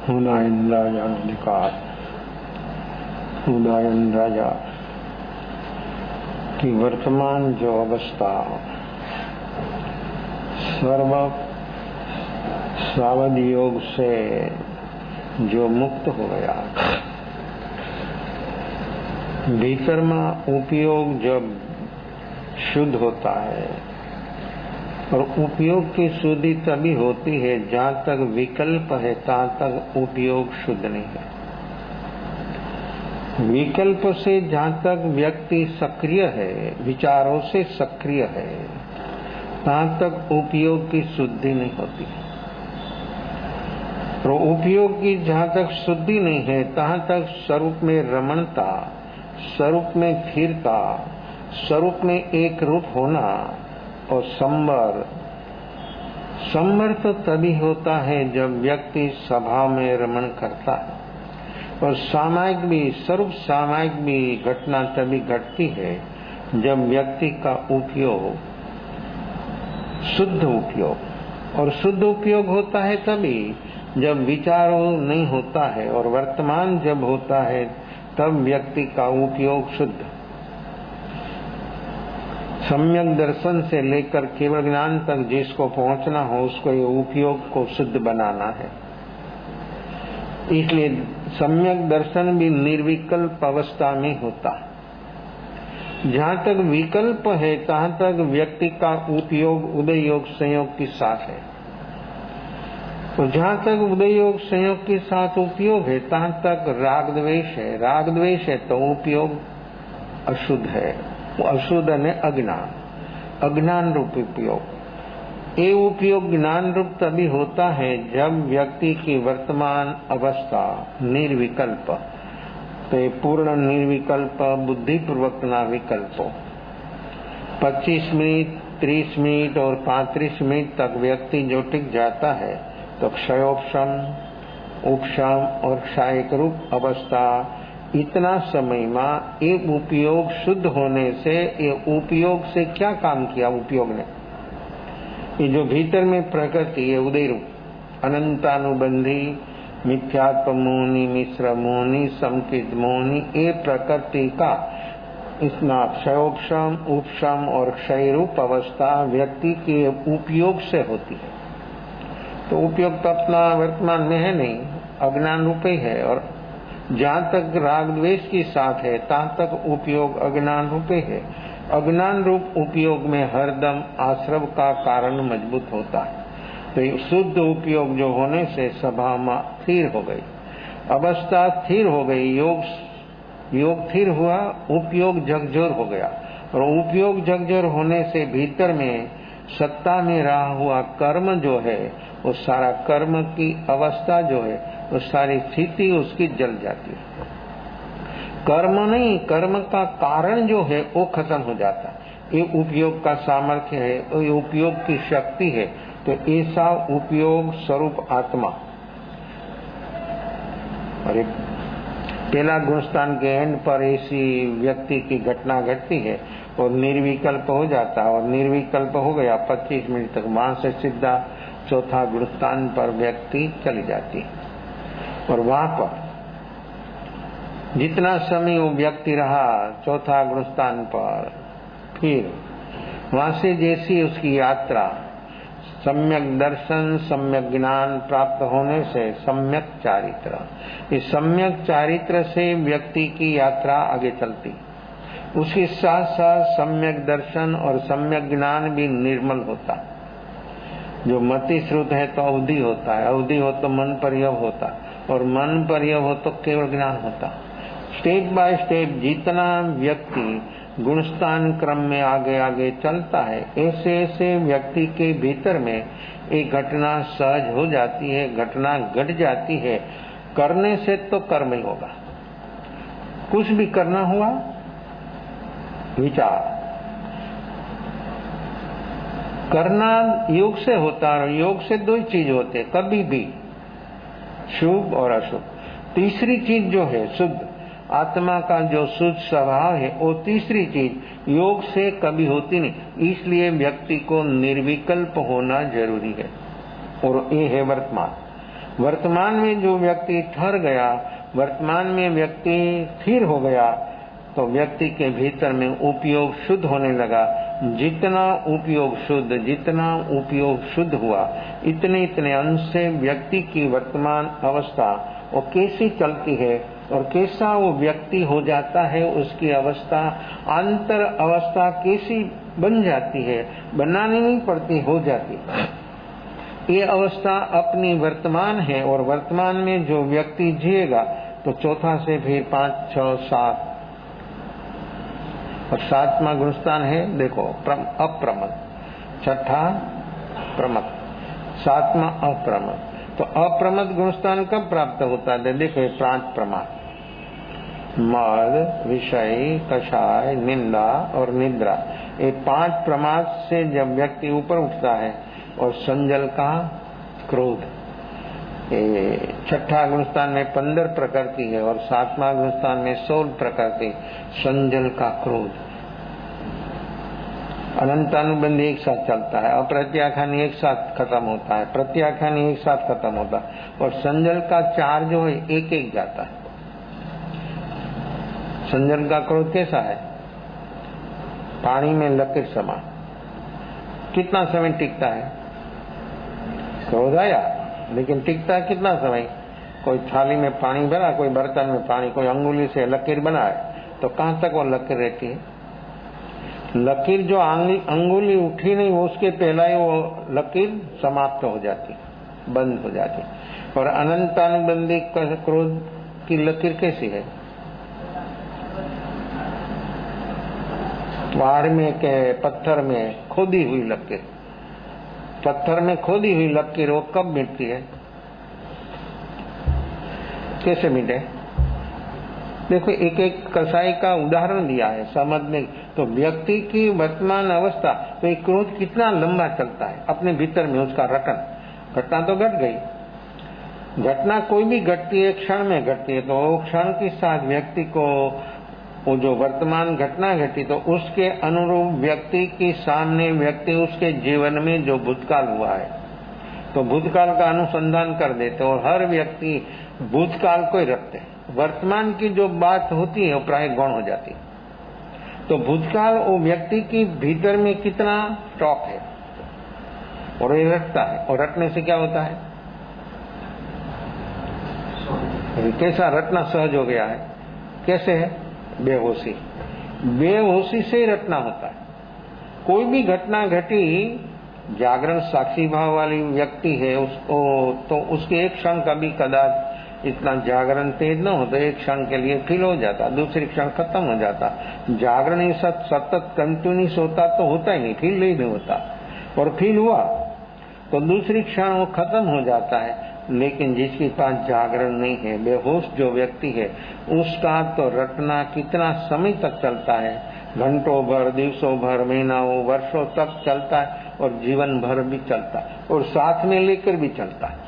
उदायन राजा अधिकार, उदायन राजा की वर्तमान जो अवस्था सर्व सावध योग से जो मुक्त हो गया, भीतर में उपयोग जब शुद्ध होता है, और उपयोग की शुद्धि तभी होती है जहाँ तक विकल्प है तहाँ तक उपयोग शुद्ध नहीं है। विकल्प से जहाँ तक व्यक्ति सक्रिय है, विचारों से सक्रिय है, तहाँ तक उपयोग की शुद्धि नहीं होती। और उपयोग की जहाँ तक शुद्धि नहीं है तहाँ तक स्वरूप में रमणता, स्वरूप में स्थिरता, स्वरूप में एक रूप होना और संवर तो तभी होता है जब व्यक्ति सभा में रमण करता है। और सामायिक भी, स्वरूप सामायिक भी घटना तभी घटती है जब व्यक्ति का उपयोग शुद्ध उपयोग, और शुद्ध उपयोग होता है तभी जब विचारों नहीं होता है, और वर्तमान जब होता है तब व्यक्ति का उपयोग शुद्ध। सम्यक दर्शन से लेकर केवल ज्ञान तक जिसको पहुंचना हो उसको ये उपयोग को शुद्ध बनाना है। इसलिए सम्यक दर्शन भी निर्विकल्प अवस्था में होता है। जहाँ तक विकल्प है तहाँ तक व्यक्ति का उपयोग उदय योग संयोग के साथ है, और जहाँ तक उदय योग संयोग के साथ उपयोग है तहाँ तक राग द्वेष है। राग द्वेष है तो उपयोग अशुद्ध है, वो अशुद्ध है अज्ञान, अज्ञान रूप उपयोग। ये उपयोग ज्ञान रूप तभी होता है जब व्यक्ति की वर्तमान अवस्था निर्विकल्प, तो ये पूर्ण निर्विकल्प बुद्धि पूर्वक ना विकल्प। 25 मिनट, 30 मिनट और 35 मिनट तक व्यक्ति जो टिक जाता है तो क्षयोपशम, उपशम और क्षायक रूप अवस्था, इतना समय में ये उपयोग शुद्ध होने से, ये उपयोग से क्या काम किया उपयोग ने? ये जो भीतर में प्रकृति है उदय रूप, अनंतानुबंधी, मिथ्यात्व मोहनी, मिश्र मोहनी, संकित मोहनी, ये प्रकृति का इतना क्षयोपशम, उपशम और क्षय रूप अवस्था व्यक्ति के उपयोग से होती है। तो उपयोग तो अपना वर्तमान में है नहीं, अज्ञान रूप ही है। और जहाँ तक राग द्वेष की साथ है तहाँ तक उपयोग अज्ञान रूप ही है। अज्ञान रूप उपयोग में हरदम आश्रव का कारण मजबूत होता है। तो शुद्ध उपयोग जो होने से सभा में स्थिर हो गई, अवस्था स्थिर हो गई, योग स्थिर हुआ, उपयोग झकझोर हो गया। और उपयोग झकझोर होने से भीतर में सत्ता में रहा हुआ कर्म जो है, वो सारा कर्म की अवस्था जो है, वो सारी स्थिति उसकी जल जाती है। कर्म नहीं, कर्म का कारण जो है वो खत्म हो जाता है। ये उपयोग का सामर्थ्य है, ये उपयोग की शक्ति है। तो ऐसा उपयोग स्वरूप आत्मा, और पहला गुणस्थान के एंड पर ऐसी व्यक्ति की घटना घटती है और निर्विकल्प हो जाता है। और निर्विकल्प हो गया 25 मिनट तक, वहां से सीधा चौथा गुणस्थान पर व्यक्ति चली जाती है। और वहां पर जितना समय वो व्यक्ति रहा चौथा गुणस्थान पर, फिर वहां से जैसी उसकी यात्रा, सम्यक दर्शन, सम्यक ज्ञान प्राप्त होने से सम्यक चारित्र, इस सम्यक चारित्र से व्यक्ति की यात्रा आगे चलती। उसके साथ साथ सम्यक दर्शन और सम्यक ज्ञान भी निर्मल होता। जो मति श्रुत है तो अवधि होता है, अवधि हो तो मन पर्यव होता, और मन पर्यव हो तो केवल ज्ञान होता। स्टेप बाय स्टेप जितना व्यक्ति गुणस्थान क्रम में आगे आगे चलता है, ऐसे ऐसे व्यक्ति के भीतर में एक घटना सहज हो जाती है, घटना घट जाती है। करने से तो कर्म ही होगा, कुछ भी करना हुआ विचार करना योग से होता है। योग से दो ही चीज होते हैं कभी भी, शुभ और अशुभ। तीसरी चीज जो है शुद्ध आत्मा का जो शुद्ध स्वभाव है, वो तीसरी चीज योग से कभी होती नहीं। इसलिए व्यक्ति को निर्विकल्प होना जरूरी है, और ये है वर्तमान। वर्तमान में जो व्यक्ति ठहर गया, वर्तमान में व्यक्ति स्थिर हो गया, तो व्यक्ति के भीतर में उपयोग शुद्ध होने लगा। जितना उपयोग शुद्ध हुआ, इतने इतने अंश से व्यक्ति की वर्तमान अवस्था वो कैसी चलती है और कैसा वो व्यक्ति हो जाता है, उसकी अवस्था अंतर अवस्था कैसी बन जाती है, बनानी नहीं पड़ती, हो जाती। ये अवस्था अपनी वर्तमान है और वर्तमान में जो व्यक्ति जिएगा तो चौथा से फिर 5, 6, 7 और 7वां गुणस्थान है, देखो अप्रमद, 6ठा प्रमद, 7वां अप्रमद। तो अप्रमद गुणस्थान कब प्राप्त होता है? देखो ये 5 प्रमाद, मद, विषय, कषाय, निंदा और निद्रा, ये 5 प्रमाद से जब व्यक्ति ऊपर उठता है और संजल का क्रोध, 6ठा गुणस्थान में 15 प्रकृति है और 7वां गुणस्थान में 16 प्रकृति, संजल का क्रोध। अनंतानुबंध एक साथ चलता है, अप्रत्याख्यानी एक साथ खत्म होता है, प्रत्याख्यानी एक साथ खत्म होता है और संजल का 4 जो है एक एक जाता है। संजल का क्रोध कैसा है? पानी में लकीर समा, कितना समय टिकता है? क्रोध आया लेकिन टिकता कितना समय? कोई थाली में पानी भरा, कोई बर्तन में पानी, कोई अंगुली से लकीर बनाए तो कहां तक वो लकीर रहती है? लकीर जो अंगुली उठी नहीं, वो उसके पहला ही वो लकीर समाप्त हो जाती, बंद हो जाती। और अनंतानुबंधी क्रोध की लकीर कैसी है? पहाड़ में के पत्थर में खोदी हुई लकीर, पत्थर में खोदी हुई लकीर वो कब मिटती है? कैसे मिटे? देखो एक एक कसाई का उदाहरण दिया है समझने। तो व्यक्ति की वर्तमान अवस्था, तो एक क्रोध कितना लंबा चलता है अपने भीतर में, उसका रटन, घटना तो घट गई, घटना कोई भी घटती है क्षण में घटती है, तो वो क्षण के साथ व्यक्ति को वो जो वर्तमान घटना घटी तो उसके अनुरूप व्यक्ति के सामने व्यक्ति उसके जीवन में जो भूतकाल हुआ है तो भूतकाल का अनुसंधान कर देते और हर व्यक्ति भूतकाल को ही रखते। वर्तमान की जो बात होती है वो प्राय गौण हो जाती है। तो भूतकाल वो व्यक्ति की भीतर में कितना स्टॉक है और ये रखता है, और रखने से क्या होता है? कैसा रटना सहज हो गया है? कैसे है? बेहोशी, बेहोशी से ही रटना होता है। कोई भी घटना घटी, जागरण साक्षी भाव वाली व्यक्ति है उसको, तो उसके एक क्षण का भी कदाच इतना जागरण तेज न हो तो एक क्षण के लिए फील हो जाता, दूसरी क्षण खत्म हो जाता। जागरण ही सतत कंटिन्यूस होता तो होता ही नहीं, फील ही नहीं होता, और फील हुआ तो दूसरी क्षण वो खत्म हो जाता है। लेकिन जिसके पास जागरण नहीं है, बेहोश जो व्यक्ति है, उसका तो रटना कितना समय तक चलता है, घंटों भर, दिवसों भर, महीनों, वर्षों तक चलता है और जीवन भर भी चलता है और साथ में लेकर भी चलता है।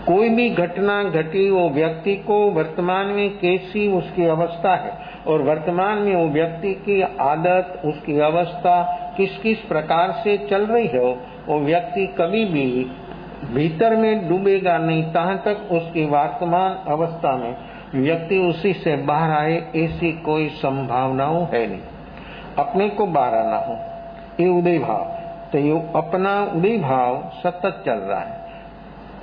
कोई भी घटना घटी वो व्यक्ति को वर्तमान में कैसी उसकी अवस्था है और वर्तमान में वो व्यक्ति की आदत, उसकी अवस्था किस किस प्रकार से चल रही है, वो व्यक्ति कभी भी भीतर में डूबेगा नहीं तहाँ तक उसकी वर्तमान अवस्था में व्यक्ति उसी से बाहर आए ऐसी कोई संभावनाओं है नहीं। अपने को बाहर आना हो, ये उदय भाव, तो ये अपना उदय भाव सतत चल रहा है।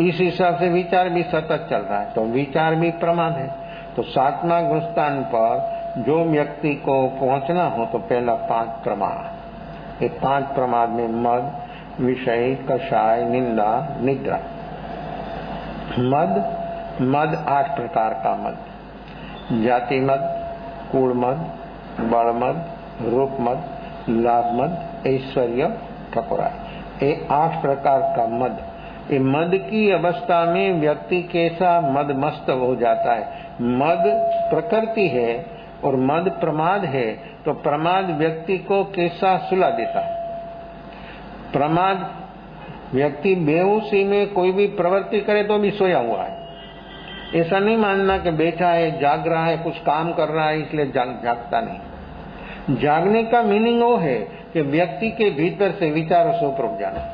इस हिसाब से विचार भी सतत चल रहा है, तो विचार भी प्रमाद है। तो 7वां गुणस्थान पर जो व्यक्ति को पहुंचना हो तो पहला 5 प्रमाद, ये 5 प्रमाद में मद, विषय, कषाय, निंदा, निद्रा। मद 8 प्रकार का मद, जाति मद, कुल मद, बल मद, रूप मद, लाभ मद, ऐश्वर्य, ठकुराई, ये 8 प्रकार का मद। ये मद की अवस्था में व्यक्ति कैसा मद मस्त हो जाता है। मद प्रकृति है और मद प्रमाद है, तो प्रमाद व्यक्ति को कैसा सुला देता है। प्रमाद व्यक्ति बेहोशी में कोई भी प्रवृत्ति करे तो भी सोया हुआ है, ऐसा नहीं मानना कि बैठा है, जाग रहा है, कुछ काम कर रहा है इसलिए जागता नहीं। जागने का मीनिंग वो है कि व्यक्ति के भीतर से विचारों से ऊपर उठ जाना।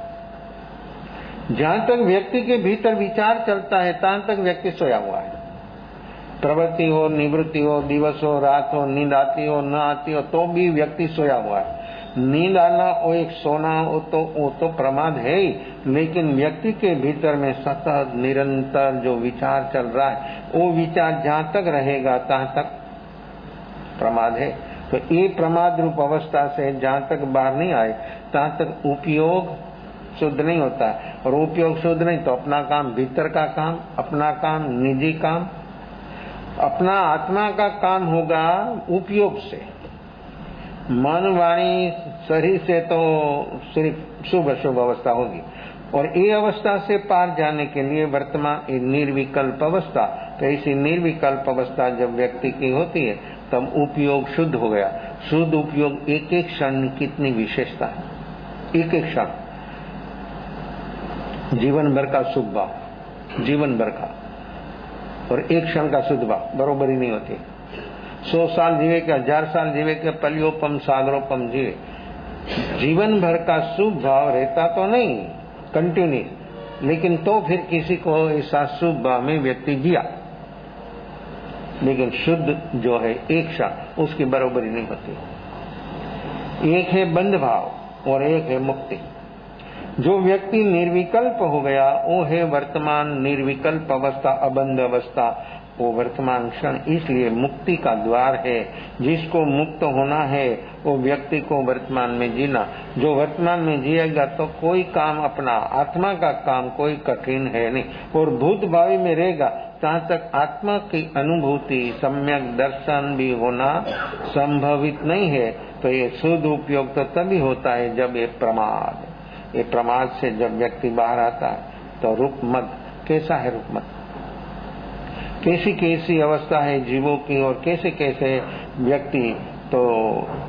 जहां तक व्यक्ति के भीतर विचार चलता है तहां तक व्यक्ति सोया हुआ है। प्रवृत्ति हो, निवृत्ति हो, दिवस हो, रात हो, नींद आती हो न आती हो, तो भी व्यक्ति सोया हुआ है। नींद आना और एक सोना वो तो प्रमाद है ही, लेकिन व्यक्ति के भीतर में सतत निरंतर जो विचार चल रहा है, वो विचार जहां तक रहेगा तहां तक प्रमाद है। तो ये प्रमाद रूप अवस्था से जहां तक बाहर नहीं आए तहां तक उपयोग शुद्ध नहीं होता है। और उपयोग शुद्ध नहीं तो अपना काम, भीतर का काम, अपना काम, निजी काम, अपना आत्मा का काम होगा उपयोग से। मन, वाणी, शरीर से तो सिर्फ शुभ अशुभ अवस्था होगी। और ये अवस्था से पार जाने के लिए वर्तमान निर्विकल्प अवस्था, तो ऐसी निर्विकल्प अवस्था जब व्यक्ति की होती है तब उपयोग शुद्ध हो गया। शुद्ध उपयोग एक एक क्षण कितनी विशेषता है, एक एक क्षण जीवन भर का शुभ भाव, जीवन भर का, और एक क्षण का शुद्ध भाव बरोबरी नहीं होती। 100 साल जीवे के 1000 साल जीवे के पलियोपम सागरोपम जीवे, जीवन भर का शुभ भाव रहता तो नहीं कंटिन्यू, लेकिन तो फिर किसी को ऐसा शुभ भाव में व्यक्ति जिया, लेकिन शुद्ध जो है एक क्षण उसकी बरोबरी नहीं होती। एक है बंध भाव और एक है मुक्ति। जो व्यक्ति निर्विकल्प हो गया वो है वर्तमान निर्विकल्प अवस्था, अबंध अवस्था, वो वर्तमान क्षण इसलिए मुक्ति का द्वार है। जिसको मुक्त होना है वो व्यक्ति को वर्तमान में जीना। जो वर्तमान में जिएगा तो कोई काम, अपना आत्मा का काम कोई कठिन है नहीं, और भूत भावी में रहेगा तहाँ तक आत्मा की अनुभूति, सम्यक दर्शन भी होना संभवित नहीं है। तो ये शुद्ध उपयोग तो तभी होता है जब ये प्रमाद से जब व्यक्ति बाहर आता है। तो रूप मत कैसा है, रूप मत कैसी कैसी अवस्था है जीवों की, और कैसे कैसे व्यक्ति, तो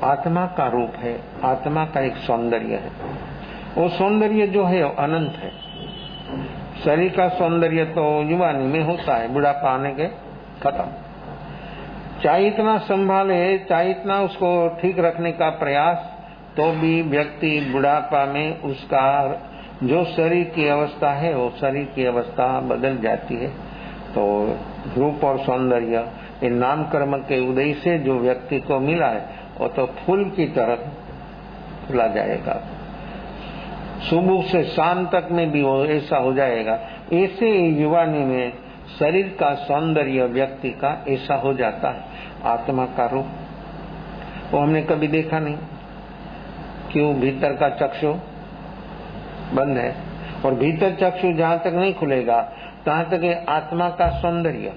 आत्मा का रूप है, आत्मा का एक सौंदर्य है। वो सौंदर्य जो है अनंत है। शरीर का सौंदर्य तो युवानी में होता है, बुढ़ापा आने के खत्म। चाहे इतना संभाले, चाहे इतना उसको ठीक रखने का प्रयास, तो भी व्यक्ति बुढ़ापा में उसका जो शरीर की अवस्था है वो शरीर की अवस्था बदल जाती है। तो रूप और सौंदर्य इन नाम कर्म के उदय से जो व्यक्ति को मिला है वो तो फूल की तरह फुला जाएगा, सुबह से शाम तक में भी वो ऐसा हो जाएगा। ऐसे युवानी में शरीर का सौंदर्य व्यक्ति का ऐसा हो जाता है। आत्मा का रूप वो हमने कभी देखा नहीं, क्यों? भीतर का चक्षु बंद है, और भीतर चक्षु जहां तक नहीं खुलेगा तहां तक ये आत्मा का सौंदर्य,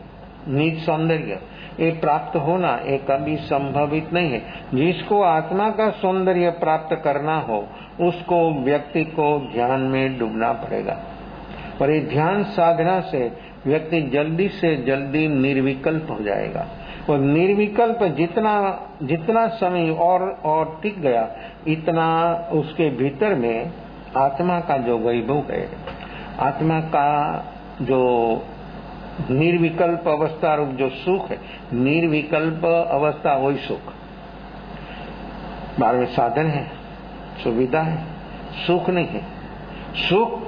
निज सौंदर्य ये प्राप्त होना ये कभी संभवित नहीं है। जिसको आत्मा का सौंदर्य प्राप्त करना हो उसको व्यक्ति को ध्यान में डूबना पड़ेगा, और ये ध्यान साधना से व्यक्ति जल्दी से जल्दी निर्विकल्प हो जाएगा। और निर्विकल्प जितना समय और टिक गया, इतना उसके भीतर में आत्मा का जो वैभव है, आत्मा का जो निर्विकल्प अवस्था रूप जो सुख है, निर्विकल्प अवस्था वही सुख। बारहवें साधन है, सुविधा है, सुख नहीं है। सुख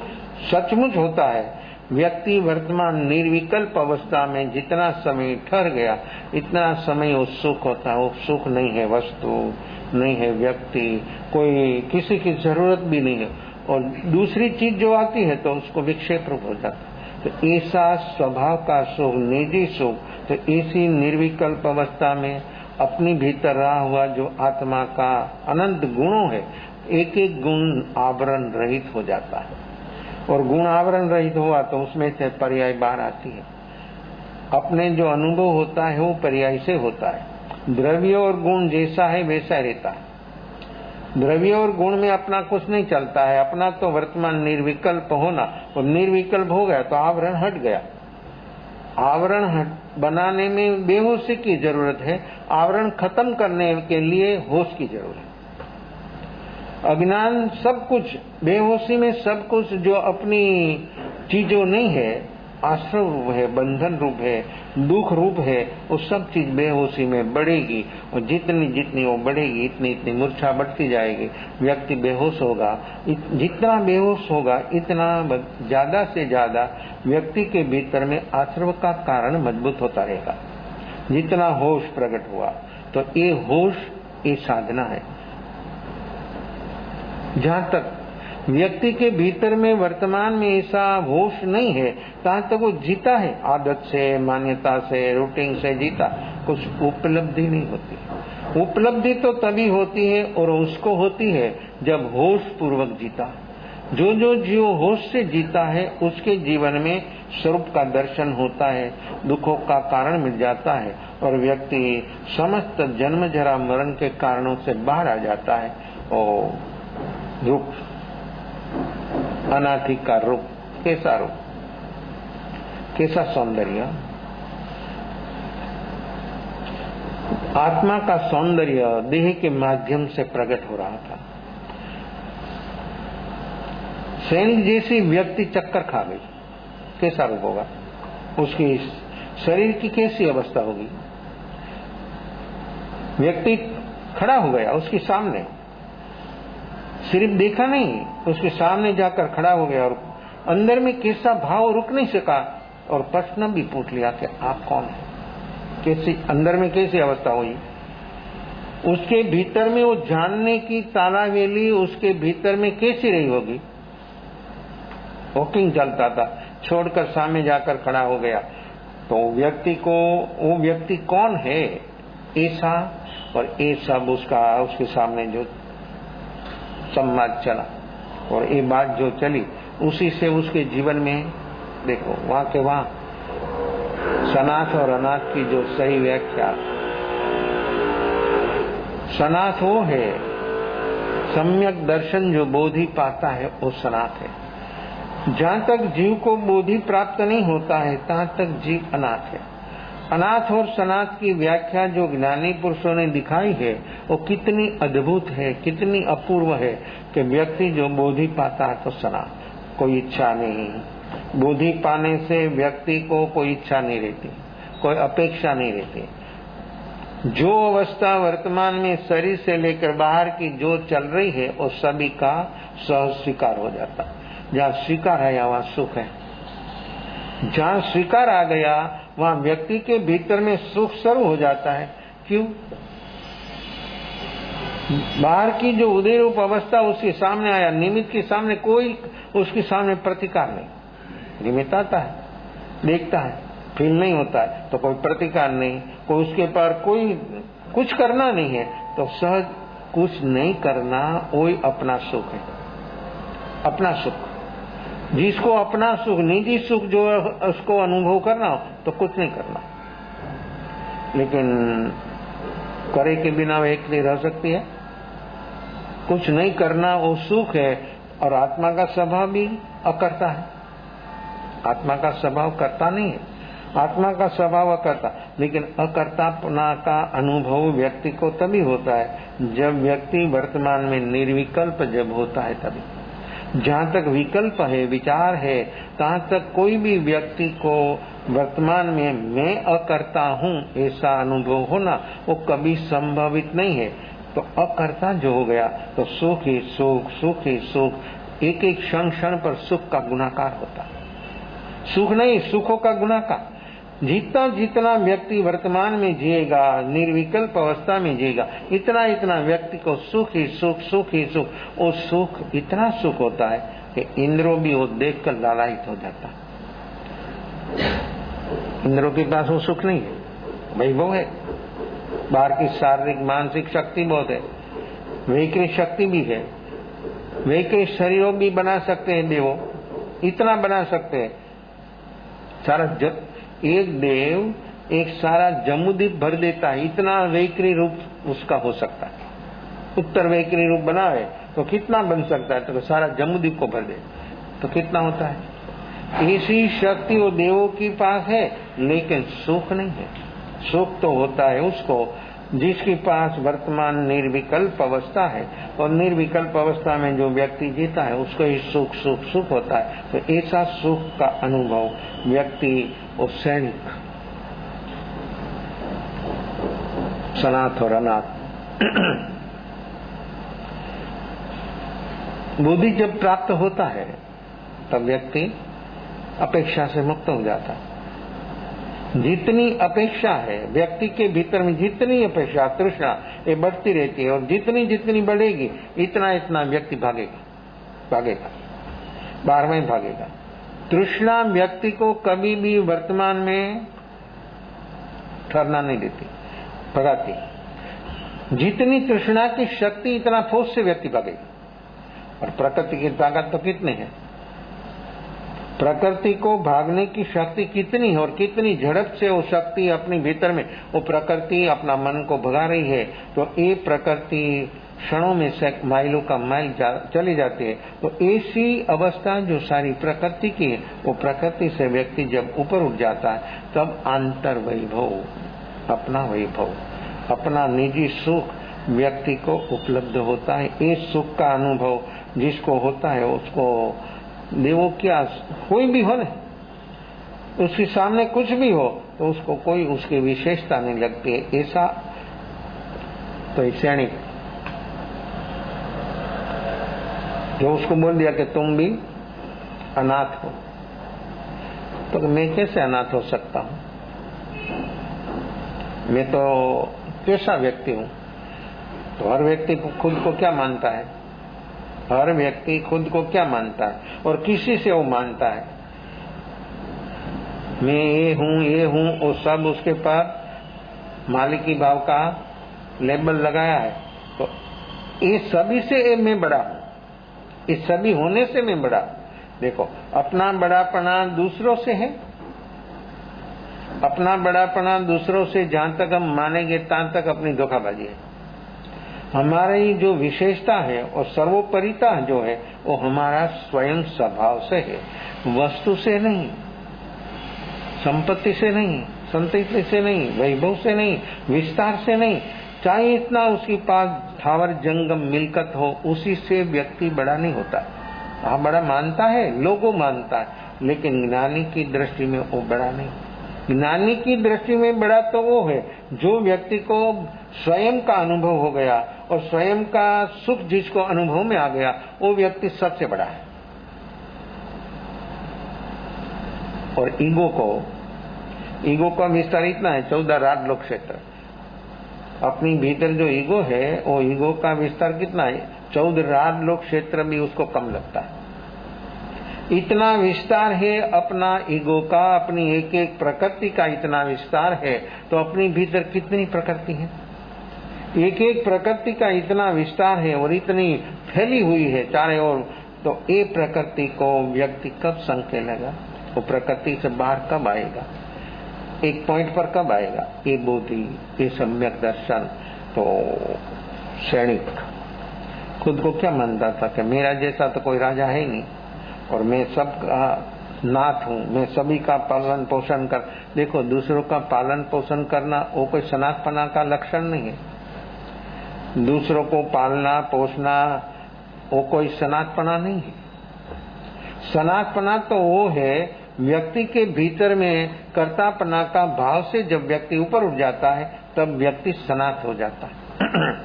सचमुच होता है व्यक्ति वर्तमान निर्विकल्प अवस्था में जितना समय ठहर गया, इतना समय वो सुख होता है। वो सुख नहीं है वस्तु, नहीं है व्यक्ति, कोई किसी की जरूरत भी नहीं है, और दूसरी चीज जो आती है तो उसको विक्षेप रूप हो जाता है। तो ऐसा स्वभाव का सुख, निजी सुख, तो ऐसी निर्विकल्प अवस्था में अपनी भीतर रहा हुआ जो आत्मा का अनंत गुणों है, एक एक गुण आवरण रहित हो जाता है। और गुण आवरण रहित हुआ तो उसमें से पर्याय बाहर आती है। अपने जो अनुभव होता है वो पर्याय से होता है। द्रव्य और गुण जैसा है वैसा रहता है। द्रव्य और गुण में अपना कुछ नहीं चलता है, अपना तो वर्तमान निर्विकल्प होना, और निर्विकल्प हो गया तो आवरण हट गया। आवरण बनाने में बेहोशी की जरूरत है, आवरण खत्म करने के लिए होश की जरूरत है। अज्ञान सब कुछ, बेहोशी में सब कुछ जो अपनी चीजों नहीं है आश्रव रूप है, बंधन रूप है, दुख रूप है, वो सब चीज बेहोशी में बढ़ेगी और जितनी जितनी वो बढ़ेगी इतनी इतनी मूर्छा बढ़ती जाएगी, व्यक्ति बेहोश होगा। जितना बेहोश होगा इतना ज्यादा से ज्यादा व्यक्ति के भीतर में आश्रव का कारण मजबूत होता रहेगा। जितना होश प्रकट हुआ तो ये होश ये साधना है। जहां तक व्यक्ति के भीतर में वर्तमान में ऐसा होश नहीं है, तहां तक वो जीता है, आदत से, मान्यता से, रूटीन से जीता, कुछ उपलब्धि नहीं होती। उपलब्धि तो तभी होती है और उसको होती है जब होश पूर्वक जीता। जो होश से जीता है उसके जीवन में स्वरूप का दर्शन होता है, दुखों का कारण मिल जाता है और व्यक्ति समस्त जन्म जरा मरण के कारणों से बाहर आ जाता है। और रूप अनादि का रूप, कैसा रूप, कैसा सौंदर्य, आत्मा का सौंदर्य देह के माध्यम से प्रकट हो रहा था। सैनिक जैसी व्यक्ति चक्कर खा गई, कैसा रूप होगा, उसकी शरीर की कैसी अवस्था होगी। व्यक्ति खड़ा हो गया उसके सामने, सिर्फ देखा नहीं, उसके सामने जाकर खड़ा हो गया और अंदर में कैसा भाव रुक नहीं सका और प्रश्न भी पूछ लिया कि आप कौन है, कैसी अंदर में कैसी अवस्था हुई। उसके भीतर में वो जानने की तालावेली उसके भीतर में कैसी रही होगी। वॉकिंग चलता था, छोड़कर सामने जाकर खड़ा हो गया तो व्यक्ति को वो व्यक्ति कौन है ऐसा, और ये सब उसके सामने जो संवाद चला और ये बात जो चली उसी से उसके जीवन में देखो वहां के वहां सनाथ और अनाथ की जो सही व्याख्या, सनाथ वो है सम्यक दर्शन जो बोधि पाता है वो सनाथ है। जहां तक जीव को बोधि प्राप्त नहीं होता है तहां तक जीव अनाथ है। अनाथ और सनाथ की व्याख्या जो ज्ञानी पुरुषों ने दिखाई है वो कितनी अद्भुत है, कितनी अपूर्व है कि व्यक्ति जो बोधि पाता है तो सनाथ, कोई इच्छा नहीं, बोधि पाने से व्यक्ति को कोई इच्छा नहीं रहती, कोई अपेक्षा नहीं रहती। जो अवस्था वर्तमान में शरीर से लेकर बाहर की जो चल रही है वो सभी का सहज स्वीकार हो जाता। जहाँ स्वीकार है वहाँ सुख है। जहाँ स्वीकार आ गया वहाँ व्यक्ति के भीतर में सुख सर्व हो जाता है। क्यों? बाहर की जो उदय रूप अवस्था उसके सामने आया, निमित्त के सामने कोई उसके सामने प्रतिकार नहीं। निमित्त आता है, देखता है, फील नहीं होता है तो कोई प्रतिकार नहीं, कोई उसके पर कोई कुछ करना नहीं है तो सहज कुछ नहीं करना वही अपना सुख है। अपना सुख, जिसको अपना सुख, निजी सुख जो उसको अनुभव करना हो तो कुछ नहीं करना, लेकिन करे के बिना व्यक्ति नहीं रह सकती है। कुछ नहीं करना वो सुख है। और आत्मा का स्वभाव भी अकर्ता है। आत्मा का स्वभाव करता नहीं है, आत्मा का स्वभाव अकर्ता। लेकिन अकर्तापना का अनुभव व्यक्ति को तभी होता है जब व्यक्ति वर्तमान में निर्विकल्प जब होता है तभी। जहाँ तक विकल्प है, विचार है, तहाँ तक कोई भी व्यक्ति को वर्तमान में मैं अकर्ता हूँ ऐसा अनुभव होना वो कभी संभवित नहीं है। तो अकर्ता जो हो गया तो सुख ही सुख, सुख ही सुख, एक एक क्षण क्षण पर सुख का गुणाकार होता। सुख नहीं, सुखों का गुणाकार। जितना जितना व्यक्ति वर्तमान में जिएगा, निर्विकल्प अवस्था में जिएगा, इतना इतना व्यक्ति को सुख ही सुख, सुख ही सुख। वो सुख इतना सुख होता है कि इंद्रों भी वो देख कर लालायित हो जाता। इंद्रों के पास वो सुख नहीं है, वैभव है, बाहर की शारीरिक मानसिक शक्ति बहुत है, वैकृत शक्ति भी है, वैकृत शरीरों भी बना सकते हैं देवो, इतना बना सकते हैं। सारा एक देव एक सारा जम्बूद्वीप भर देता है, इतना वैकृत रूप उसका हो सकता है। उत्तर वैकृत रूप बनावे तो कितना बन सकता है, तो सारा जम्बूद्वीप को भर दे तो कितना होता है। ऐसी शक्ति वो देवों के पास है, लेकिन सुख नहीं है। सुख तो होता है उसको जिसके पास वर्तमान निर्विकल्प अवस्था है, और निर्विकल्प अवस्था में जो व्यक्ति जीता है उसको ही सुख सुख सुख होता है। तो ऐसा सुख का अनुभव व्यक्ति और सैनिक, सनाथ और अनाथ बुद्धि जब प्राप्त होता है तब व्यक्ति अपेक्षा से मुक्त हो जाता है। जितनी अपेक्षा है व्यक्ति के भीतर में, जितनी अपेक्षा तृष्णा ये बढ़ती रहती है, और जितनी जितनी बढ़ेगी इतना इतना व्यक्ति भागेगा बाहर में भागेगा। तृष्णा व्यक्ति को कभी भी वर्तमान में ठहरना नहीं देती, भगाती। जितनी तृष्णा की शक्ति इतना फोर्स से व्यक्ति भागेगा। और प्रकृति की ताकत तो कितनी है, प्रकृति को भागने की शक्ति कितनी है, और कितनी झड़प से वो शक्ति अपने भीतर में वो प्रकृति अपना मन को भगा रही है। तो ये प्रकृति क्षणों में से माइलों का माइल चली जाती है। तो ऐसी अवस्था जो सारी प्रकृति की है, वो प्रकृति से व्यक्ति जब ऊपर उठ जाता है तब आंतर वैभव, अपना वैभव, अपना निजी सुख व्यक्ति को उपलब्ध होता है। इस सुख का अनुभव जिसको होता है उसको देवो क्या, कोई भी हो ना, उसके सामने कुछ भी हो तो उसको कोई उसकी विशेषता नहीं लगती है। ऐसा तो सैनिक जो उसको बोल दिया कि तुम भी अनाथ हो, तो मैं कैसे अनाथ हो सकता हूं, मैं तो कैसा व्यक्ति हूं। तो हर व्यक्ति खुद को क्या मानता है, हर व्यक्ति खुद को क्या मानता है और किसी से वो मानता है। मैं ये हूं वो सब उसके पास मालिकी भाव का लेबल लगाया है। तो ये सभी से मैं बड़ा हूं, इस सभी होने से मैं बड़ा। देखो अपना बड़ापना दूसरों से है, अपना बड़ापना दूसरों से जहां तक हम मानेंगे तहां तक अपनी धोखाबाजी है। हमारी जो विशेषता है और सर्वोपरिता जो है वो हमारा स्वयं स्वभाव से है, वस्तु से नहीं, संपत्ति से नहीं, संतति से नहीं, वैभव से नहीं, विस्तार से नहीं। चाहे इतना उसके पास स्थावर जंगम मिलकत हो, उसी से व्यक्ति बड़ा नहीं होता। हाँ बड़ा मानता है, लोगों मानता है, लेकिन ज्ञानी की दृष्टि में वो बड़ा नहीं। ज्ञानी की दृष्टि में बड़ा तो वो है जो व्यक्ति को स्वयं का अनुभव हो गया और स्वयं का सुख जिसको अनुभव में आ गया, वो व्यक्ति सबसे बड़ा है। और ईगो का विस्तार इतना है, 14 राज लोक क्षेत्र। अपनी भीतर जो ईगो है वो ईगो का विस्तार कितना है, 14 राज लोक क्षेत्र भी उसको कम लगता है। इतना विस्तार है अपना ईगो का, अपनी एक एक प्रकृति का इतना विस्तार है। तो अपनी भीतर कितनी प्रकृति है, एक एक प्रकृति का इतना विस्तार है और इतनी फैली हुई है चारों ओर। तो ये प्रकृति को व्यक्ति कब संके लेगा, वो प्रकृति से बाहर कब आएगा, एक पॉइंट पर कब आएगा, ये बुद्धि, ये सम्यक दर्शन। तो सैनिक खुद को क्या मानता था कि मेरा जैसा तो कोई राजा है नहीं और मैं सबका नाथ हूं, मैं सभी का पालन पोषण कर। देखो दूसरों का पालन पोषण करना वो कोई सनातपना का लक्षण नहीं है। दूसरों को पालना पोषना वो कोई सनातपना नहीं है। सनातपना तो वो है व्यक्ति के भीतर में कर्तापना का भाव से जब व्यक्ति ऊपर उठ जाता है तब व्यक्ति सनात हो जाता है।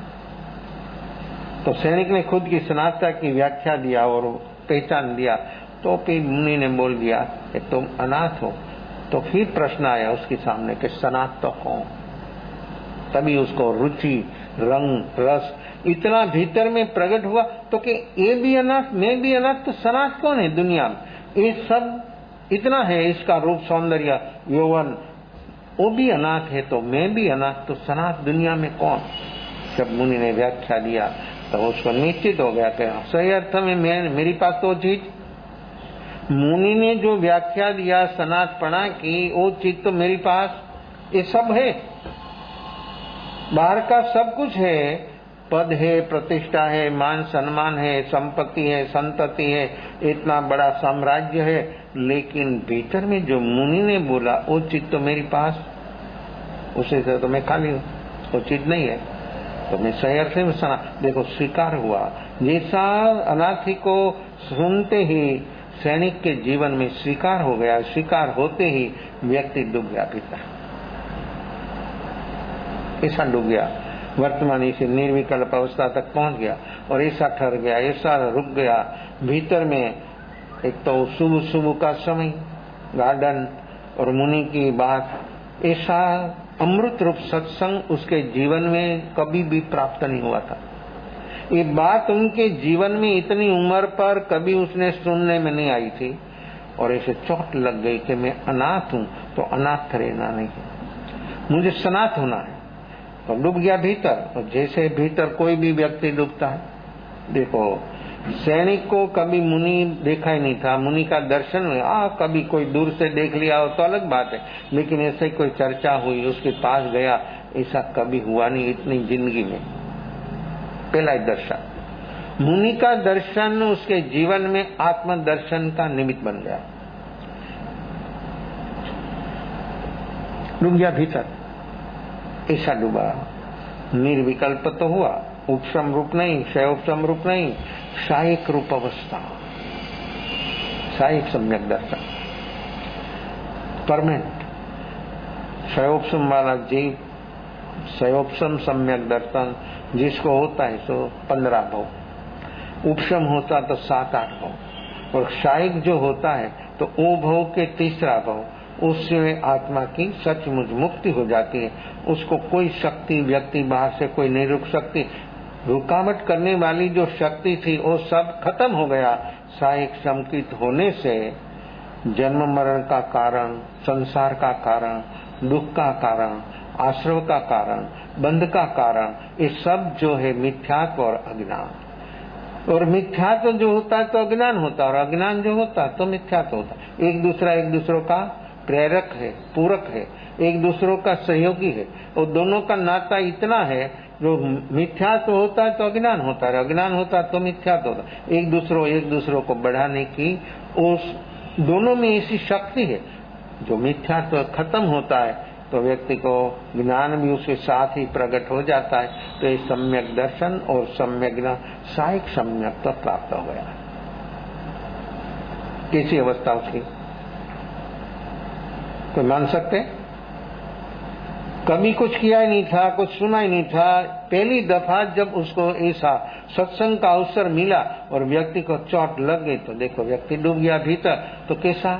तो सैनिक ने खुद की सनातता की व्याख्या दिया और पहचान दिया। तो फिर मुनि ने बोल दिया कि तुम अनाथ हो। तो फिर प्रश्न आया उसके सामने कि सनात तो हो। तभी उसको रुचि रंग रस इतना भीतर में प्रकट हुआ। तो कि ये भी अनाथ मैं भी अनाथ, तो सनात कौन है दुनिया में, ये सब इतना है, इसका रूप सौंदर्य यौवन वो भी अनाथ है, तो मैं भी अनाथ, तो सनात दुनिया में कौन। जब मुनि ने व्याख्या दिया तो उसको निश्चित हो गया कि सही अर्थ में मेरी पास तो चीज, मुनि ने जो व्याख्या दिया सनातपणा की वो चीज तो मेरी पास ये सब है, बाहर का सब कुछ है, पद है, प्रतिष्ठा है, मान सम्मान है, संपत्ति है, संतति है, इतना बड़ा साम्राज्य है, लेकिन भीतर में जो मुनि ने बोला वो चीज तो मेरी पास, उसे से तो मैं खाली हूं। वो चीज नहीं है। तो मैं शहर से सुना, देखो स्वीकार हुआ। जैसा अनाथी को सुनते ही सैनिक के जीवन में स्वीकार हो गया, स्वीकार होते ही व्यक्ति डूब गया भीतर, ऐसा डूब गया, वर्तमान इसी निर्विकल्प अवस्था तक पहुंच गया और ऐसा ठहर गया, ऐसा रुक गया भीतर में। एक तो सुबह सुबह का समय, गार्डन और मुनि की बात, ऐसा अमृत रूप सत्संग उसके जीवन में कभी भी प्राप्त नहीं हुआ था। ये बात उनके जीवन में इतनी उम्र पर कभी उसने सुनने में नहीं आई थी और ऐसे चोट लग गई कि मैं अनाथ हूं, तो अनाथ रहना नहीं है, मुझे सनाथ होना है। तो डूब गया भीतर, और जैसे भीतर कोई भी व्यक्ति डूबता है। देखो सैनिक को कभी मुनि देखा ही नहीं था, मुनि का दर्शन हुआ, कभी कोई दूर से देख लिया हो तो अलग बात है, लेकिन ऐसे कोई चर्चा हुई, उसके पास गया, ऐसा कभी हुआ नहीं इतनी जिंदगी में। पहला ही दर्शन, मुनि का दर्शन उसके जीवन में आत्म दर्शन का निमित्त बन गया। डूब गया भीतर, ऐसा डूबा। निर्विकल्प तो हुआ, उपशम रूप नहीं, क्षयोपशम रूप नहीं, सायिक रूप अवस्था, सायिक सम्यक दर्शन, परमानेंट। क्षयोपशम वाला जीव, क्षयोपशम सम्यक दर्शन जिसको होता है सो 15 भव, उपशम होता तो 7-8 भव, और सायिक जो होता है तो ओ भव के तीसरा भव, उससे आत्मा की सचमुच मुक्ति हो जाती है। उसको कोई शक्ति, व्यक्ति बाहर से कोई नहीं रुक सकती, रुकावट करने वाली जो शक्ति थी वो सब खत्म हो गया। सायिक संकित होने से जन्म मरण का कारण, संसार का कारण, दुख का कारण, आश्रव का कारण, बंध का कारण, ये सब जो है मिथ्यात्व और अज्ञान। और मिथ्यात्व जो होता है तो अज्ञान होता है, और अज्ञान जो होता है तो मिथ्यात्व होता है। एक दूसरों का प्रेरक है, पूरक है, एक दूसरों का सहयोगी है, और दोनों का नाता इतना है, जो मिथ्यात्व होता है तो अज्ञान होता है, अज्ञान होता है तो मिथ्यात्व होता है। एक दूसरों को बढ़ाने की उस दोनों में ऐसी शक्ति है। जो मिथ्यात्व खत्म होता है तो व्यक्ति को ज्ञान भी उसके साथ ही प्रकट हो जाता है। तो ये सम्यक दर्शन और सम्यक ज्ञान, सायिक सम्यक प्राप्त हो गया। कैसी अवस्था उसकी कोई मान सकते? कभी कुछ किया ही नहीं था, कुछ सुना ही नहीं था, पहली दफा जब उसको ऐसा सत्संग का अवसर मिला और व्यक्ति को चोट लग गई, तो देखो व्यक्ति डूब गया भीतर। तो कैसा,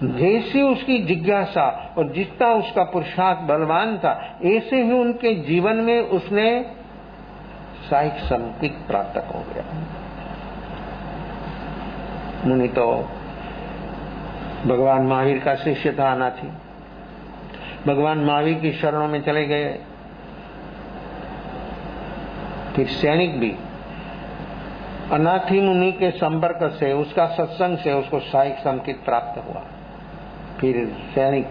जैसी उसकी जिज्ञासा और जितना उसका पुरुषार्थ बलवान था, ऐसे ही उनके जीवन में उसने सायिक संकित प्राप्त हो गया। मुनि तो भगवान महावीर का शिष्य था, अनाथी, भगवान महावीर की शरणों में चले गए। फिर सैनिक भी अनाथी मुनि के संपर्क से, उसका सत्संग से उसको सायिक संकित प्राप्त हुआ। फिर सैनिक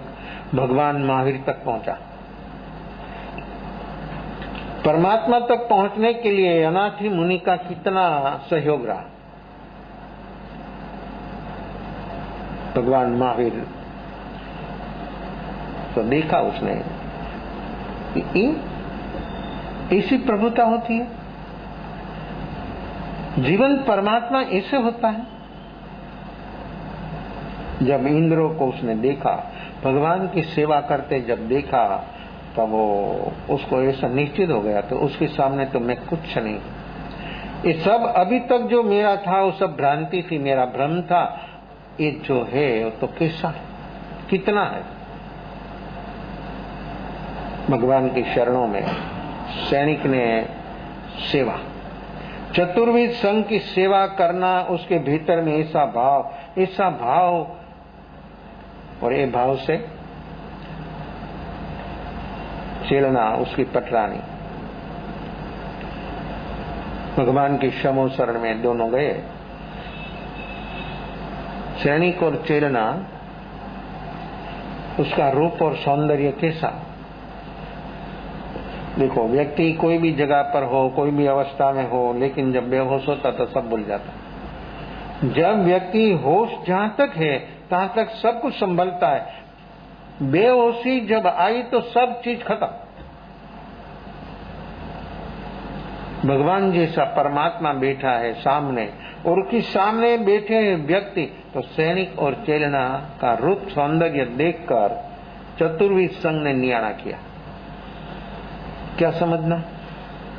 भगवान महावीर तक पहुंचा। परमात्मा तक पहुंचने के लिए अनाथी मुनि का कितना सहयोग रहा। भगवान महावीर तो देखा उसने, ऐसी प्रभुता होती है, जीवन परमात्मा ऐसे होता है। जब इंद्रों को उसने देखा, भगवान की सेवा करते जब देखा, तब वो उसको ऐसा निश्चित हो गया, तो उसके सामने तो मैं कुछ नहीं। ये सब अभी तक जो मेरा था वो सब भ्रांति थी, मेरा भ्रम था। ये जो है वो तो कैसा है, कितना है। भगवान की शरणों में सैनिक ने सेवा, चतुर्विध संघ की सेवा करना, उसके भीतर में ऐसा भाव, और ये भाव से चलना उसकी पटरानी। भगवान की शमो शरण में दोनों गए। सैनिक और चेलना, उसका रूप और सौंदर्य कैसा। देखो व्यक्ति कोई भी जगह पर हो, कोई भी अवस्था में हो, लेकिन जब बेहोश होता तो सब भूल जाता। जब व्यक्ति होश जहां तक है तहां तक सब कुछ संभलता है। बेहोशी जब आई तो सब चीज खत्म। भगवान जैसा परमात्मा बैठा है सामने, और उसके सामने बैठे व्यक्ति तो सैनिक और चेलना का रूप सौंदर्य देखकर चतुर्विद संघ ने नियारा किया। क्या समझना?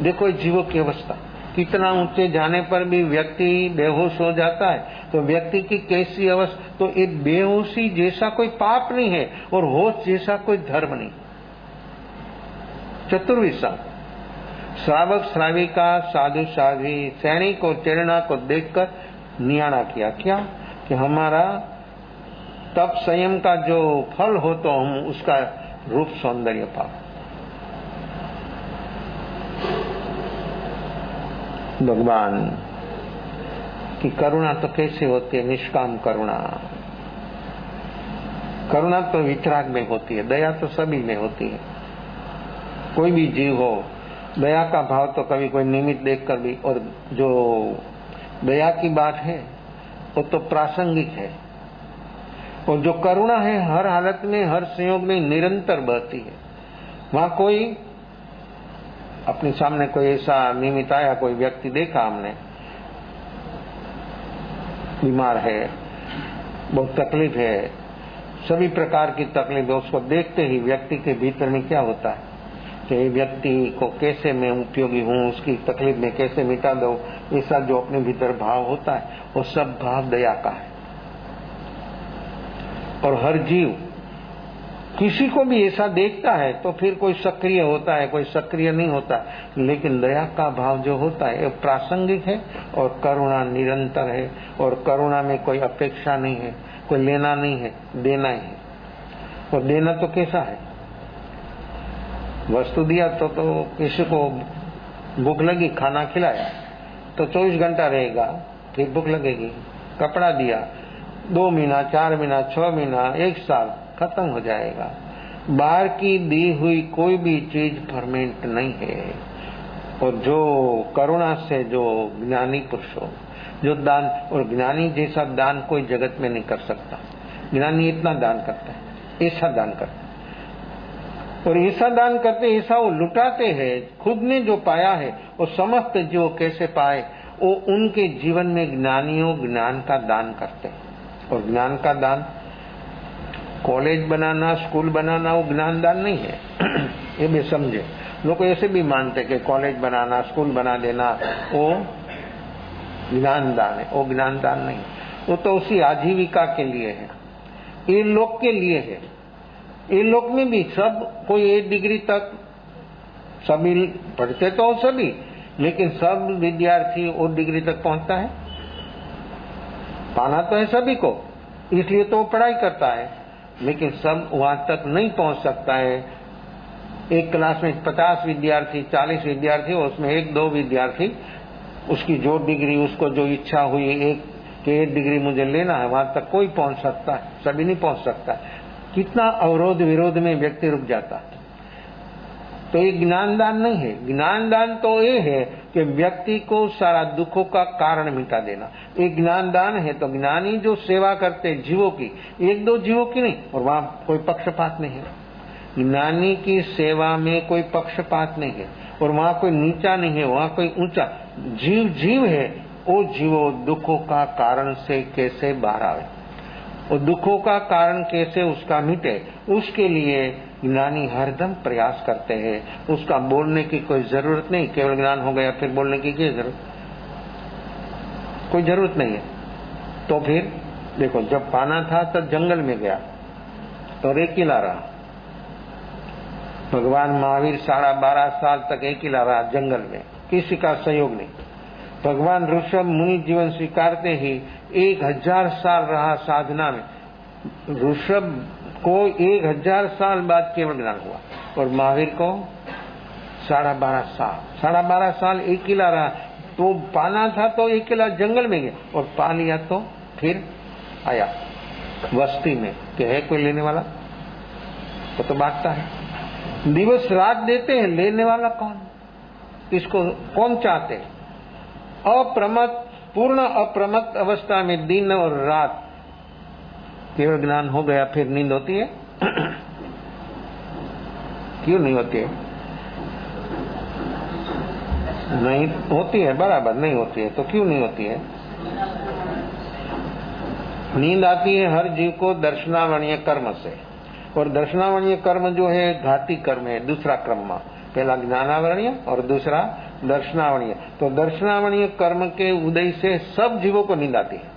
देखो जीवों की अवस्था, कितना ऊंचे जाने पर भी व्यक्ति बेहोश हो जाता है, तो व्यक्ति की कैसी अवस्था। तो ये बेहोशी जैसा कोई पाप नहीं है और होश जैसा कोई धर्म नहीं। चतुर्विद संघ, श्रावक श्राविका, साधु साध्वी, सैनिक और चेलना को देखकर नियारा किया। क्या? कि हमारा तप संयम का जो फल हो तो हम उसका रूप सौंदर्य पाओ। भगवान की करुणा तो कैसे होती है? निष्काम करुणा। करुणा तो वितराग में होती है, दया तो सभी में होती है। कोई भी जीव हो, दया का भाव तो कभी कोई निमित्त देखकर भी, और जो दया की बात है वो तो प्रासंगिक है, और जो करुणा है हर हालत में, हर संयोग में निरंतर बहती है। वहां कोई अपने सामने कोई ऐसा निमित्त आया, कोई व्यक्ति देखा हमने बीमार है, बहुत तकलीफ है, सभी प्रकार की तकलीफ है, उसको देखते ही व्यक्ति के भीतर में क्या होता है कि व्यक्ति को कैसे मैं उपयोगी हूँ, उसकी तकलीफ में कैसे मिटा दूं, ऐसा जो अपने भीतर भाव होता है वो सब भाव दया का है। और हर जीव किसी को भी ऐसा देखता है तो फिर कोई सक्रिय होता है, कोई सक्रिय नहीं होता, लेकिन दया का भाव जो होता है वो प्रासंगिक है और करुणा निरंतर है। और करुणा में कोई अपेक्षा नहीं है, कोई लेना नहीं है, देना ही है। और देना तो कैसा है? वस्तु दिया तो किसी को भूख लगी, खाना खिलाया तो 24 घंटा रहेगा, फिर भूख लगेगी। कपड़ा दिया, 2 महीना, 4 महीना, 6 महीना, 1 साल, खत्म हो जाएगा। बाहर की दी हुई कोई भी चीज परमानेंट नहीं है। और जो करुणा से जो ज्ञानी पुरुष हो, जो दान, और ज्ञानी जैसा दान कोई जगत में नहीं कर सकता। ज्ञानी इतना दान करता है, ऐसा दान करता है, और ऐसा दान करते, ऐसा वो लुटाते हैं। खुद ने जो पाया है वो समस्त जो कैसे पाए, वो उनके जीवन में ज्ञानियों ज्ञान का दान करते हैं। और ज्ञान का दान, कॉलेज बनाना, स्कूल बनाना, वो ज्ञान दान नहीं है। ये भी समझे। लोग ऐसे भी मानते कि कॉलेज बनाना, स्कूल बना देना वो ज्ञान दान है। वो ज्ञान दान नहीं, वो तो उसी आजीविका के लिए है, ये लोग के लिए है। ये लोग में भी सब कोई 1 डिग्री तक सभी पढ़ते तो सभी, लेकिन सब विद्यार्थी और डिग्री तक पहुंचता है? पाना तो है सभी को, इसलिए तो वो पढ़ाई करता है, लेकिन सब वहां तक नहीं पहुंच सकता है। एक क्लास में 50 विद्यार्थी, 40 विद्यार्थी, उसमें 1-2 विद्यार्थी, उसकी जो डिग्री, उसको जो इच्छा हुई एक डिग्री मुझे लेना है, वहां तक कोई पहुंच सकता है, सभी नहीं पहुंच सकता। कितना अवरोध विरोध में व्यक्ति रुक जाता है। तो ये ज्ञानदान नहीं है। ज्ञानदान तो ये है कि व्यक्ति को सारा दुखों का कारण मिटा देना, ये ज्ञानदान है। तो ज्ञानी जो सेवा करते जीवों की, 1-2 जीवों की नहीं, और वहां कोई पक्षपात नहीं है। ज्ञानी की सेवा में कोई पक्षपात नहीं है, और वहां कोई नीचा नहीं है, वहां कोई ऊंचा। जीव जीव है, वो जीवो दुखों का कारण से कैसे बाहर आवे, और दुखों का कारण कैसे उसका मिटे, उसके लिए ज्ञानी हरदम प्रयास करते हैं। उसका बोलने की कोई जरूरत नहीं, केवल ज्ञान हो गया फिर बोलने की क्या जरूरत? कोई जरूरत नहीं है। तो फिर देखो, जब पाना था तब जंगल में गया तो अकेला रहा। भगवान महावीर 12.5 साल तक अकेला रहा जंगल में, किसी का सहयोग नहीं। भगवान ऋषभ मुनि जीवन स्वीकारते ही 1000 साल रहा साधना में। ऋषभ को 1000 साल बाद केवल ज्ञान हुआ, और महावीर को 12.5 साल। 12.5 साल अकेला रहा। तो पाना था तो अकेला जंगल में गया, और पा लिया तो फिर आया बस्ती में कि है कोई लेने वाला, तो बांटता है। दिवस रात देते हैं, लेने वाला कौन? इसको कौन चाहते? अप्रमत्त, पूर्ण अप्रमत्त अवस्था में दिन और रात केवल ज्ञान हो गया, फिर नींद होती है? क्यों नहीं होती है? नहीं होती है, बराबर नहीं होती है। तो क्यों नहीं होती है? नींद आती है हर जीव को दर्शनावरणीय कर्म से, और दर्शनावरणीय कर्म जो है घाती कर्म है, दूसरा क्रम में, पहला ज्ञानावरणीय और दूसरा दर्शनावरणीय। तो दर्शनावरणीय कर्म के उदय से सब जीवों को नींद आती है,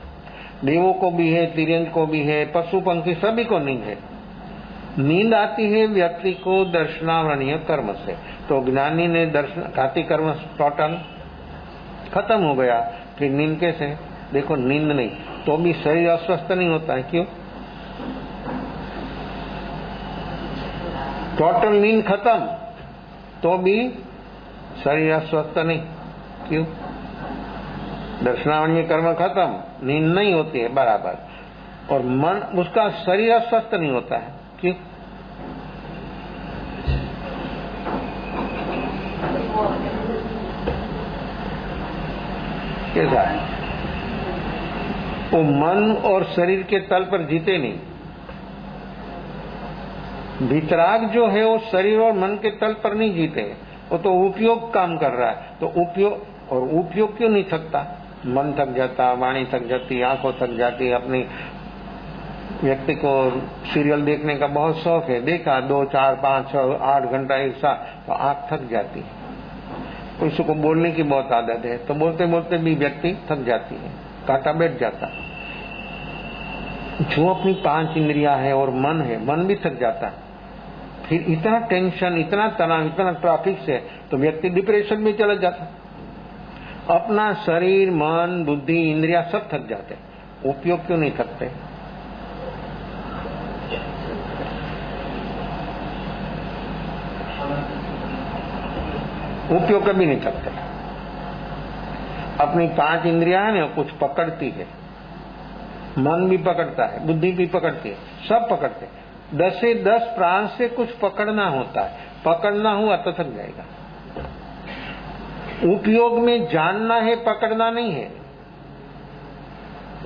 देवों को भी है, तिर्यंत को भी है, पशु पंखी सभी को नींद है। नींद आती है व्यक्ति को दर्शनावरणीय कर्म से। तो ज्ञानी ने दर्शन घाती कर्म टोटल खत्म हो गया, फिर नींद कैसे? देखो नींद नहीं तो भी शरीर अस्वस्थ नहीं होता है। क्यों? टोटल नींद खत्म तो भी शरीर अस्वस्थ नहीं। क्यों? दर्शनावरणीय कर्म खत्म, नींद नहीं होती है बराबर, और मन उसका शरीर अस्वस्थ नहीं होता है। क्यों? कैसा है? वो मन और शरीर के तल पर जीते नहीं। वितराग जो है वो शरीर और मन के तल पर नहीं जीते, वो तो उपयोग काम कर रहा है। तो उपयोग, और उपयोग क्यों नहीं थकता? मन थक जाता, वाणी थक जाती, आंखों थक जाती। अपनी व्यक्ति को सीरियल देखने का बहुत शौक है, देखा 2, 4, 5, 6, 8 घंटा एक साथ, तो आंख थक जाती है। किसी को बोलने की बहुत आदत है, तो बोलते बोलते भी व्यक्ति थक जाती है, कांटा बैठ जाता। जो अपनी 5 इंद्रियां है और मन है, मन भी थक जाता है। फिर इतना टेंशन, इतना तनाव, इतना ट्रैफिक से तो व्यक्ति डिप्रेशन में चला जाता। अपना शरीर, मन, बुद्धि, इंद्रिया सब थक जाते, उपयोग क्यों नहीं थकते? उपयोग कभी नहीं थकते। अपनी 5 इंद्रियां है ना, कुछ पकड़ती है, मन भी पकड़ता है, बुद्धि भी पकड़ती है, सब पकड़ते। 10 से 10 प्राण से कुछ पकड़ना होता है, पकड़ना हुआ तो थक जाएगा। उपयोग में जानना है, पकड़ना नहीं है।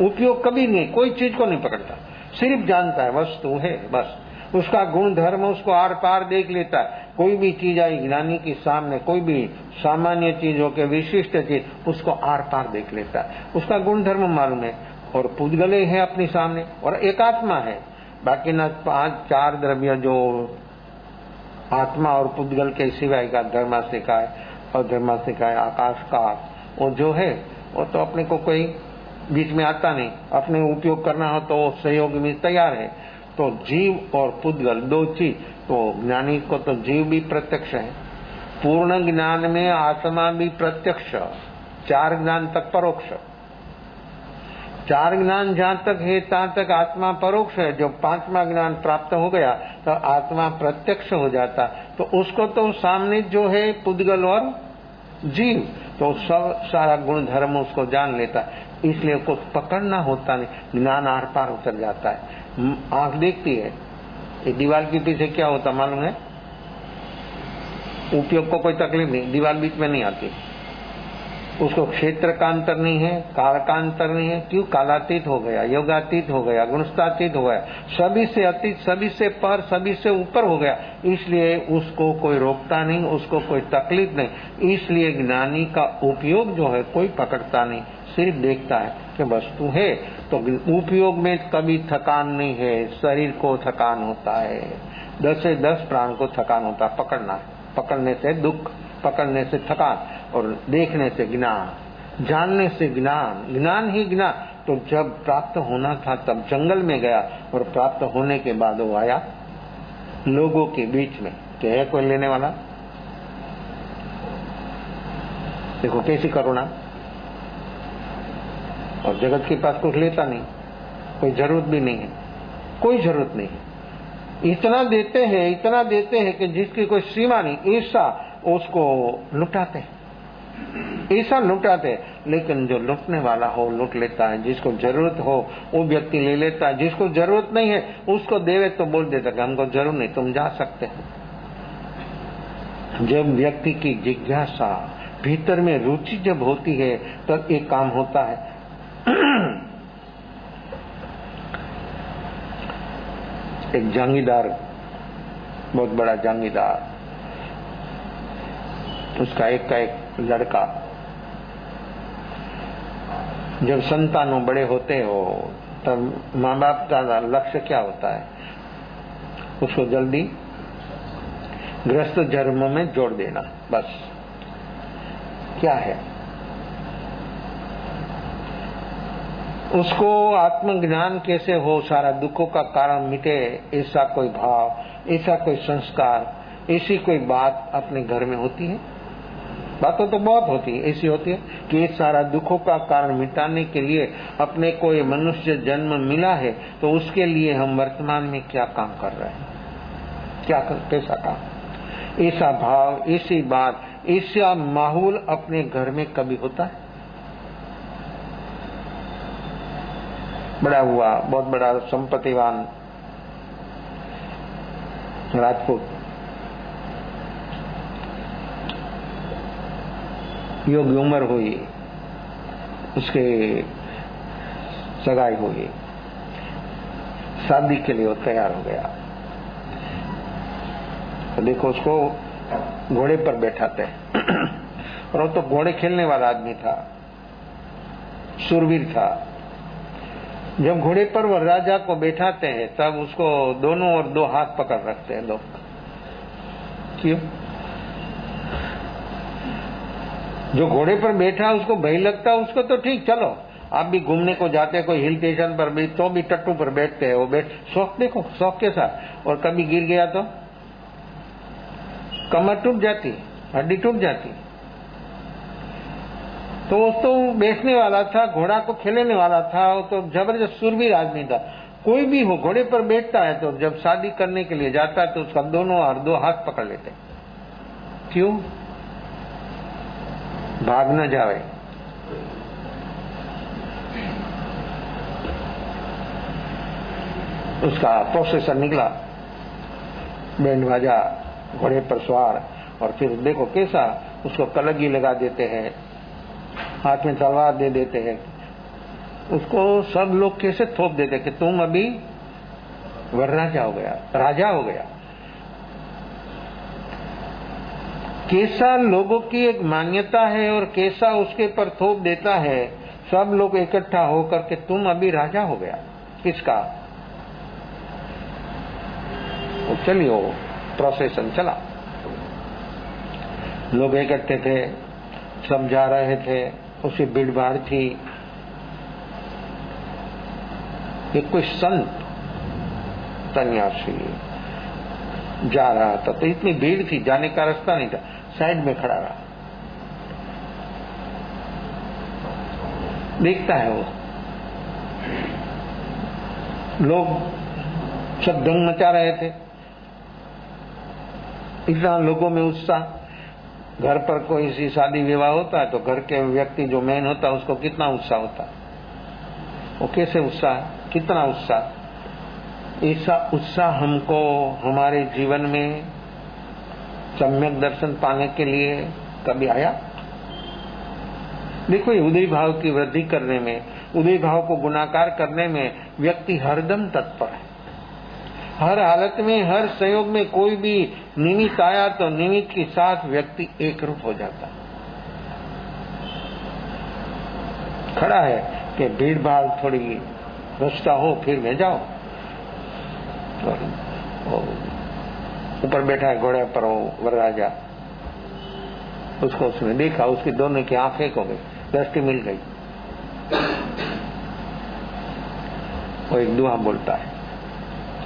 उपयोग कभी नहीं, कोई चीज को नहीं पकड़ता, सिर्फ जानता है वस्तु है बस। उसका गुण धर्म उसको आर पार देख लेता है। कोई भी चीज आई ज्ञानी के सामने, कोई भी सामान्य चीज हो के विशिष्ट चीज, उसको आर पार देख लेता है, उसका गुण धर्म मालूम है। और पुद्गले है अपने सामने, और एक आत्मा है। बाकी ना 4 द्रव्य जो आत्मा और पुद्गल के सिवाय का धर्मास्तिका है, और धर्मास्तिका है आकाश का, वो जो है वो तो अपने को कोई बीच में आता नहीं। अपने उपयोग करना हो तो सहयोग में तैयार है। तो जीव और पुद्गल 2 चीज। तो ज्ञानी को तो जीव भी प्रत्यक्ष है, पूर्ण ज्ञान में आत्मा भी प्रत्यक्ष, 4 ज्ञान तक परोक्ष। 4 ज्ञान जहां तक है तहां तक आत्मा परोक्ष है। जब 5वां ज्ञान प्राप्त हो गया तो आत्मा प्रत्यक्ष हो जाता। तो उसको तो सामने जो है पुद्गल और जीव, तो सब सारा गुण धर्म उसको जान लेता, इसलिए उसको पकड़ना होता नहीं, ज्ञान आर पार उतर जाता है। आंख देखती है, ये दीवार के पीछे क्या होता मालूम है? उपयोग को कोई तकलीफ नहीं, दीवार बीच में नहीं आती। उसको क्षेत्र का अंतर नहीं है, काल का अंतर नहीं है। क्यों? कालातीत हो गया, योगातीत हो गया, गुणस्तातीत हो गया, सभी से अतीत, सभी से पर, सभी से ऊपर हो गया। इसलिए उसको कोई रोकता नहीं, उसको कोई तकलीफ नहीं। इसलिए ज्ञानी का उपयोग जो है कोई पकड़ता नहीं, सिर्फ देखता है कि वस्तु है। तो उपयोग में कभी थकान नहीं है, शरीर को थकान होता है, 10 से 10 प्राण को थकान होता है। पकड़ना है, पकड़ने से दुख, पकड़ने से थकान, और देखने से ज्ञान, जानने से ज्ञान, ज्ञान ही ज्ञान। तो जब प्राप्त होना था तब जंगल में गया, और प्राप्त होने के बाद वो आया लोगों के बीच में। क्या है कोई लेने वाला? देखो कैसी करुणा। और जगत के पास कुछ लेता नहीं, कोई जरूरत भी नहीं है, कोई जरूरत नहीं है। इतना देते हैं, इतना देते हैं कि जिसकी कोई सीमा नहीं। ऐसा उसको लुटाते, ऐसा लुटाते। लेकिन जो लुटने वाला हो लुट लेता है, जिसको जरूरत हो वो व्यक्ति ले लेता है, जिसको जरूरत नहीं है उसको देवे तो बोल देता कि हमको जरूरत नहीं, तुम जा सकते हो। जब व्यक्ति की जिज्ञासा, भीतर में रुचि जब होती है तब एक काम होता है। एक जंगीदार, बहुत बड़ा जंगीदार, उसका एक लड़का जब संतानों बड़े होते हो तब माँ बाप का लक्ष्य क्या होता है? उसको जल्दी गृहस्थ धर्म में जोड़ देना, बस। क्या है? उसको आत्मज्ञान कैसे हो, सारा दुखों का कारण मिटे, ऐसा कोई भाव, ऐसा कोई संस्कार, ऐसी कोई बात अपने घर में होती है? बातें तो बहुत होती है, ऐसी होती है कि इस सारा दुखों का कारण मिटाने के लिए अपने को ये मनुष्य जन्म मिला है, तो उसके लिए हम वर्तमान में क्या काम कर रहे हैं, कैसा काम, ऐसा भाव, ऐसी बात, ऐसा माहौल अपने घर में कभी होता है? बड़ा हुआ, बहुत बड़ा संपत्तिवान राजपूत, योग्य उम्र हुई, उसके सगाई हुई, शादी के लिए वो तैयार हो गया, तो देखो उसको घोड़े पर बैठाते और वो तो घोड़े खेलने वाला आदमी था, शूरवीर था। जब घोड़े पर वो राजा को बैठाते हैं तब उसको दोनों ओर दो हाथ पकड़ रखते हैं लोग। क्यों? जो घोड़े पर बैठा उसको भय लगता है, उसको तो ठीक, चलो आप भी घूमने को जाते, कोई हिल स्टेशन पर भी, तो भी टट्टू पर बैठते हैं, वो बैठ, शौक देखो, शौक के साथ। और कभी गिर गया तो कमर टूट जाती, हड्डी टूट जाती। तो वो तो बैठने वाला था, घोड़ा को खेलने वाला था, वो तो जबरदस्त शूरवीर आदमी था। कोई भी हो घोड़े पर बैठता है तो जब शादी करने के लिए जाता है तो उसका दोनों और दो हाथ पकड़ लेते। क्यों? भाग न जाए। उसका प्रोसेसर निकला, बैंड बाजा, घोड़े पर सवार, और फिर देखो कैसा उसको कलगी लगा देते हैं, हाथ में तलवार दे देते हैं, उसको सब लोग कैसे थोप देते कि तुम अभी वरराजा हो गया, राजा हो गया। कैसा लोगों की एक मान्यता है और कैसा उसके पर थोप देता है, सब लोग इकट्ठा होकर के तुम अभी राजा हो गया। किसका? चलिए प्रोसेसन चला, लोग इकट्ठे थे, सब जा रहे थे, उसी भीड़ भाड़ थी। एक कोई संत सन्यासी जा रहा था, तो इतनी भीड़ थी, जाने का रास्ता नहीं था, साइड में खड़ा रहा। देखता है वो, लोग सब दंग मचा रहे थे, इतना लोगों में उत्साह। घर पर कोई सी शादी विवाह होता है तो घर के व्यक्ति जो मेन होता है उसको कितना उत्साह होता है, वो कैसे उत्साह, कितना उत्साह। ऐसा उत्साह हमको हमारे जीवन में सम्यक दर्शन पाने के लिए कभी आया? देखो, ये उदय भाव की वृद्धि करने में, उदय भाव को गुणाकार करने में व्यक्ति हरदम तत्पर है। हर हालत में, हर संयोग में कोई भी निमित्त आया तो निमित्त के साथ व्यक्ति एक रूप हो जाता। खड़ा है कि भीड़ भाड़ थोड़ी रास्ता हो फिर में जाओ, ऊपर बैठा है घोड़े पर वो वरराजा, उसको उसने देखा, उसकी दोनों की आंखें हो गई, दृष्टि मिल गई। वो एक दुआ बोलता है,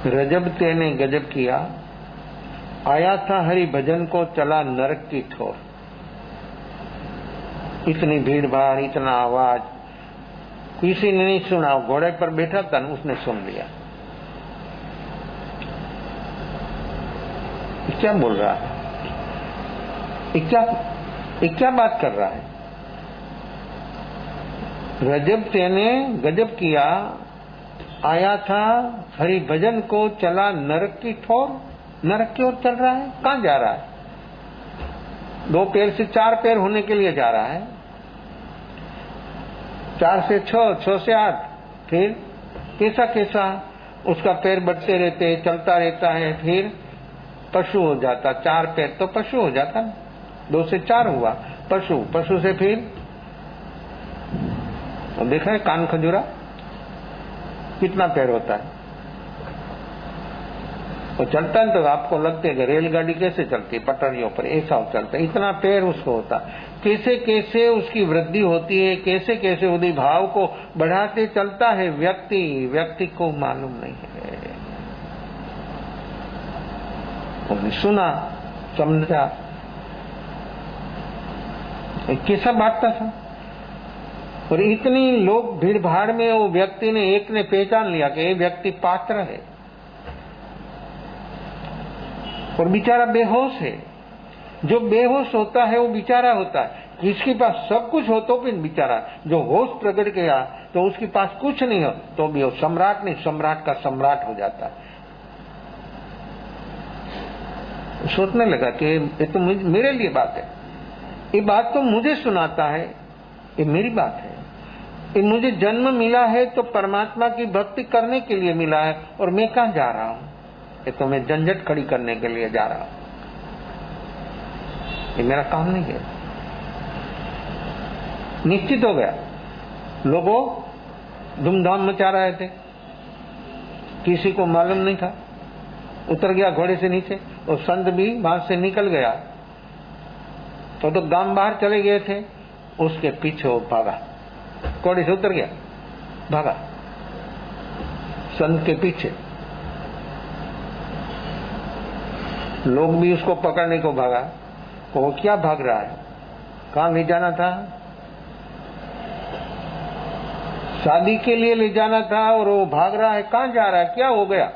रजब तेने गजब किया, आया था हरि भजन को, चला नरक की ठोर। इतनी भीड़ भाड़, इतना आवाज, किसी ने नहीं सुना, घोड़े पर बैठा था, उसने सुन लिया। क्या बोल रहा है? क्या बात कर रहा है? रजब तेने गजब किया, आया था हरि भजन को, चला नरक की ठोर। नरक की ओर चल रहा है, कहां जा रहा है? 2 पैर से 4 पैर होने के लिए जा रहा है, 4 से 6, 6 से 8, फिर कैसा कैसा उसका पैर बढ़ते रहते, चलता रहता है, फिर पशु हो जाता। 4 पैर तो पशु हो जाता, 2 से 4 हुआ, पशु, पशु से फिर देखा है कान खजूरा, कितना पैर होता है, वो चलता है तो आपको लगता है कि रेलगाड़ी कैसे चलती है पटरियों पर, ऐसा चलता है, इतना पैर उसको होता है। कैसे कैसे उसकी वृद्धि होती है, कैसे कैसे उदय भाव को बढ़ाते चलता है व्यक्ति को मालूम नहीं है। उन्होंने सुना, समझा, कैसा बांटता था। और इतनी लोग भीड़ भाड़ में वो व्यक्ति ने एक ने पहचान लिया कि ये व्यक्ति पात्र है और बेचारा बेहोश है। जो बेहोश होता है वो बेचारा होता है, जिसके पास सब कुछ हो तो भी बेचारा, जो होश प्रकट किया तो उसके पास कुछ नहीं हो तो भी वो सम्राट नहीं, सम्राट का सम्राट हो जाता है। सोचने लगा कि ये तो मेरे लिए बात है, ये बात तो मुझे सुनाता है, ये मेरी बात है, ये मुझे जन्म मिला है तो परमात्मा की भक्ति करने के लिए मिला है, और मैं कहाँ जा रहा हूँ? ये तो मैं झंझट खड़ी करने के लिए जा रहा हूँ, ये मेरा काम नहीं है। निश्चित हो गया, लोगों धूमधाम मचा रहे थे, किसी को मालूम नहीं था, उतर गया घोड़े से नीचे और संत भी वहां से निकल गया। तो गांव बाहर चले गए थे, उसके पीछे वो भागा, घोड़े से उतर गया, भागा संत के पीछे। लोग भी उसको पकड़ने को भागा, तो वो क्या भाग रहा है, कहाँ ले जाना था? शादी के लिए ले जाना था और वो भाग रहा है, कहाँ जा रहा है, क्या हो गया?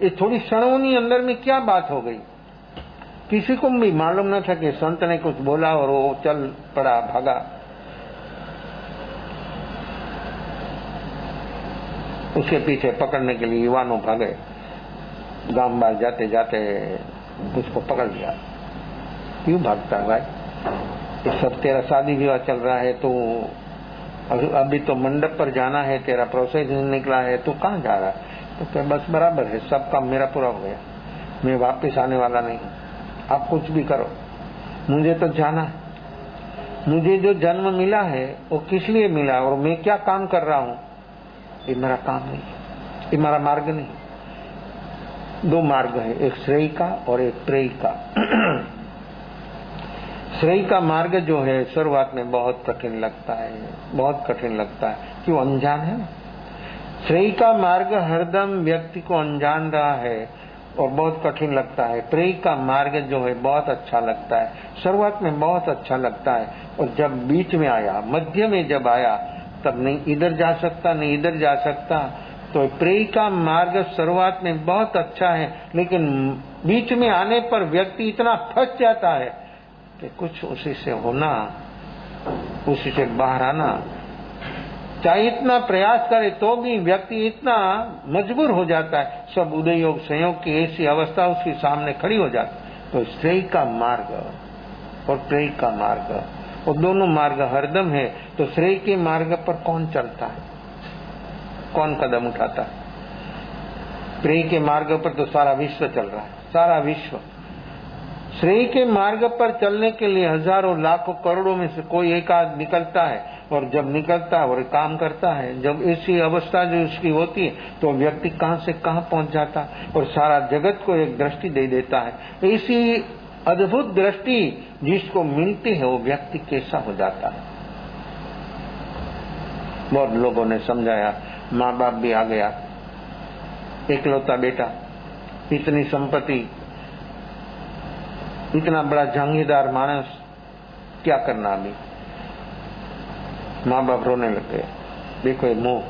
ये थोड़ी सड़ोनी अंदर में क्या बात हो गई? किसी को भी मालूम न था कि संत ने कुछ बोला और वो चल पड़ा, भागा। उसके पीछे पकड़ने के लिए युवानों भागे, गांव बाहर जाते जाते उसको पकड़ लिया। क्यों भागता है भाई? ये सब तेरा शादी विवाह चल रहा है, तो अभी तो मंडप पर जाना है, तेरा प्रोसेस निकला है, तो कहाँ जा रहा है? तो क्या बस बराबर है, सब काम मेरा पूरा हो गया, मैं वापस आने वाला नहीं, आप कुछ भी करो, मुझे तो जाना है। मुझे जो जन्म मिला है वो किस लिए मिला और मैं क्या काम कर रहा हूँ, ये मेरा काम नहीं, ये मेरा मार्ग नहीं। दो मार्ग है, एक श्रेय का और एक प्रेय का। श्रेय का मार्ग जो है शुरुआत में बहुत कठिन लगता है, बहुत कठिन लगता है, क्यों? अनजान है ना। श्रेय का मार्ग हरदम व्यक्ति को अनजान रहा है और बहुत कठिन लगता है। प्रेय का मार्ग जो है बहुत अच्छा लगता है, शुरुआत में बहुत अच्छा लगता है, और जब बीच में आया, मध्य में जब आया, तब नहीं इधर जा सकता नहीं इधर जा सकता। तो प्रेय का मार्ग शुरुआत में बहुत अच्छा है, लेकिन बीच में आने पर व्यक्ति इतना फंस जाता है कि कुछ उसी से होना, उसी से बाहर आना, चाहे इतना प्रयास करे तो भी व्यक्ति इतना मजबूर हो जाता है, सब उदय योग संयोग की ऐसी अवस्था उसके सामने खड़ी हो जाती है। तो श्रेय का मार्ग और प्रेय का मार्ग, और दोनों मार्ग हरदम है। तो श्रेय के मार्ग पर कौन चलता है, कौन कदम उठाता है? प्रेय के मार्ग पर तो सारा विश्व चल रहा है, सारा विश्व। श्रेय के मार्ग पर चलने के लिए हजारों लाखों करोड़ों में से कोई एक आध निकलता है, और जब निकलता है और काम करता है, जब ऐसी अवस्था जो उसकी होती है तो व्यक्ति कहां से कहां पहुंच जाता है और सारा जगत को एक दृष्टि दे देता है। ऐसी अद्भुत दृष्टि जिसको मिलती है वो व्यक्ति कैसा हो जाता है। बहुत लोगों ने समझाया, माँ बाप भी आ गया, एकलौता बेटा, इतनी संपत्ति, इतना बड़ा जहांगीरदार मानस, क्या करना अभी? माँ बाप रोने लग गए। देखो ये मोह,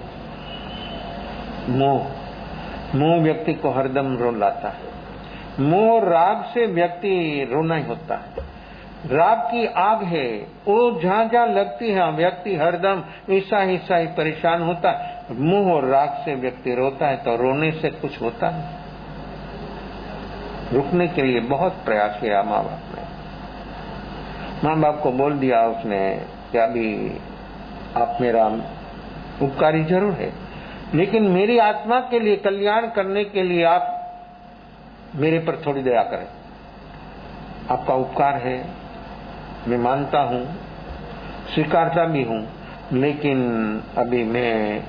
मोह, मोह व्यक्ति को हरदम रो लाता है। मोह राग से व्यक्ति रोना ही होता है। राग की आग है, वो जहां जहां लगती है व्यक्ति हरदम ऐसा ही परेशान होता है। मोह और राग से व्यक्ति रोता है, तो रोने से कुछ होता नहीं। रुकने के लिए बहुत प्रयास किया माँ बाप ने। माँ बाप को बोल दिया उसने कि अभी आप मेरा उपकारी जरूर है, लेकिन मेरी आत्मा के लिए, कल्याण करने के लिए आप मेरे पर थोड़ी दया करें। आपका उपकार है, मैं मानता हूँ, स्वीकारता भी हूँ, लेकिन अभी मैं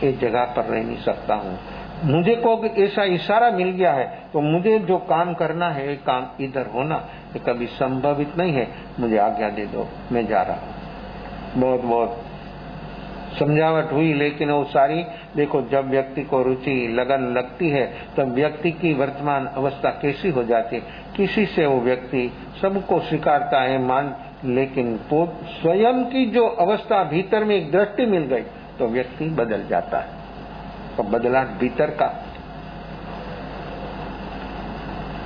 एक जगह पर रह नहीं सकता हूँ। मुझे को ऐसा इशारा मिल गया है तो मुझे जो काम करना है, ये काम इधर होना ये कभी संभवित नहीं है, मुझे आज्ञा दे दो, मैं जा रहा हूँ। बहुत बहुत समझावट हुई, लेकिन वो सारी देखो, जब व्यक्ति को रुचि लगन लगती है तब व्यक्ति की वर्तमान अवस्था कैसी हो जाती है। किसी से वो व्यक्ति सबको स्वीकारता है, मान, लेकिन स्वयं की जो अवस्था भीतर में एक दृष्टि मिल गई तो व्यक्ति बदल जाता है। तो बदलाव भीतर का।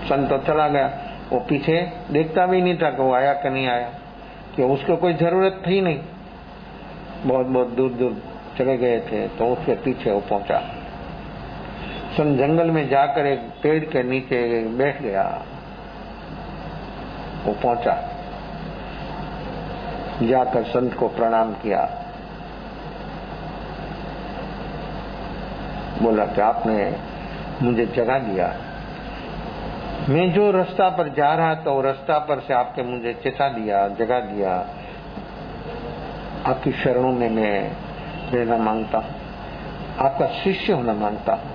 संत तो चला गया, वो पीछे देखता भी नहीं था कि वो आया कि नहीं आया, कि उसको कोई जरूरत थी नहीं, बहुत बहुत दूर दूर चले गए थे, तो उसके पीछे वो पहुंचा। संत जंगल में जाकर एक पेड़ के नीचे बैठ गया, वो पहुंचा, जाकर संत को प्रणाम किया, बोला कि आपने मुझे जगा दिया, मैं जो रास्ता पर जा रहा था वो रास्ता पर से आपके मुझे चेता दिया, जगा दिया, आपकी शरणों में मैं रहना मांगता हूँ, आपका शिष्य होना मांगता हूँ।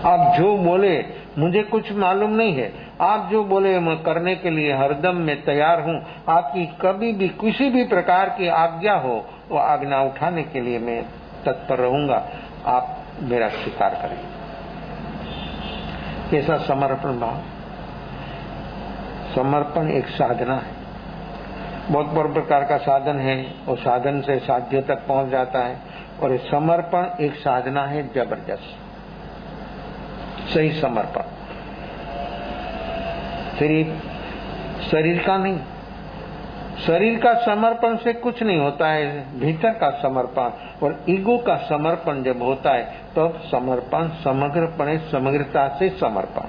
आप जो बोले मुझे कुछ मालूम नहीं है, आप जो बोले मैं करने के लिए हरदम मैं तैयार हूँ। आपकी कभी भी किसी भी प्रकार की आज्ञा हो, वो आज्ञा उठाने के लिए मैं तत्पर रहूंगा, आप मेरा स्वीकार करें। कैसा समर्पण भाव। समर्पण एक साधना है, बहुत बड़े प्रकार का साधन है, और साधन से साध्य तक पहुंच जाता है। और समर्पण एक साधना है जबरदस्त, सही समर्पण। शरीर का नहीं, शरीर का समर्पण से कुछ नहीं होता है, भीतर का समर्पण और ईगो का समर्पण जब होता है तब समर्पण समग्रपणे, समग्रता से समर्पण।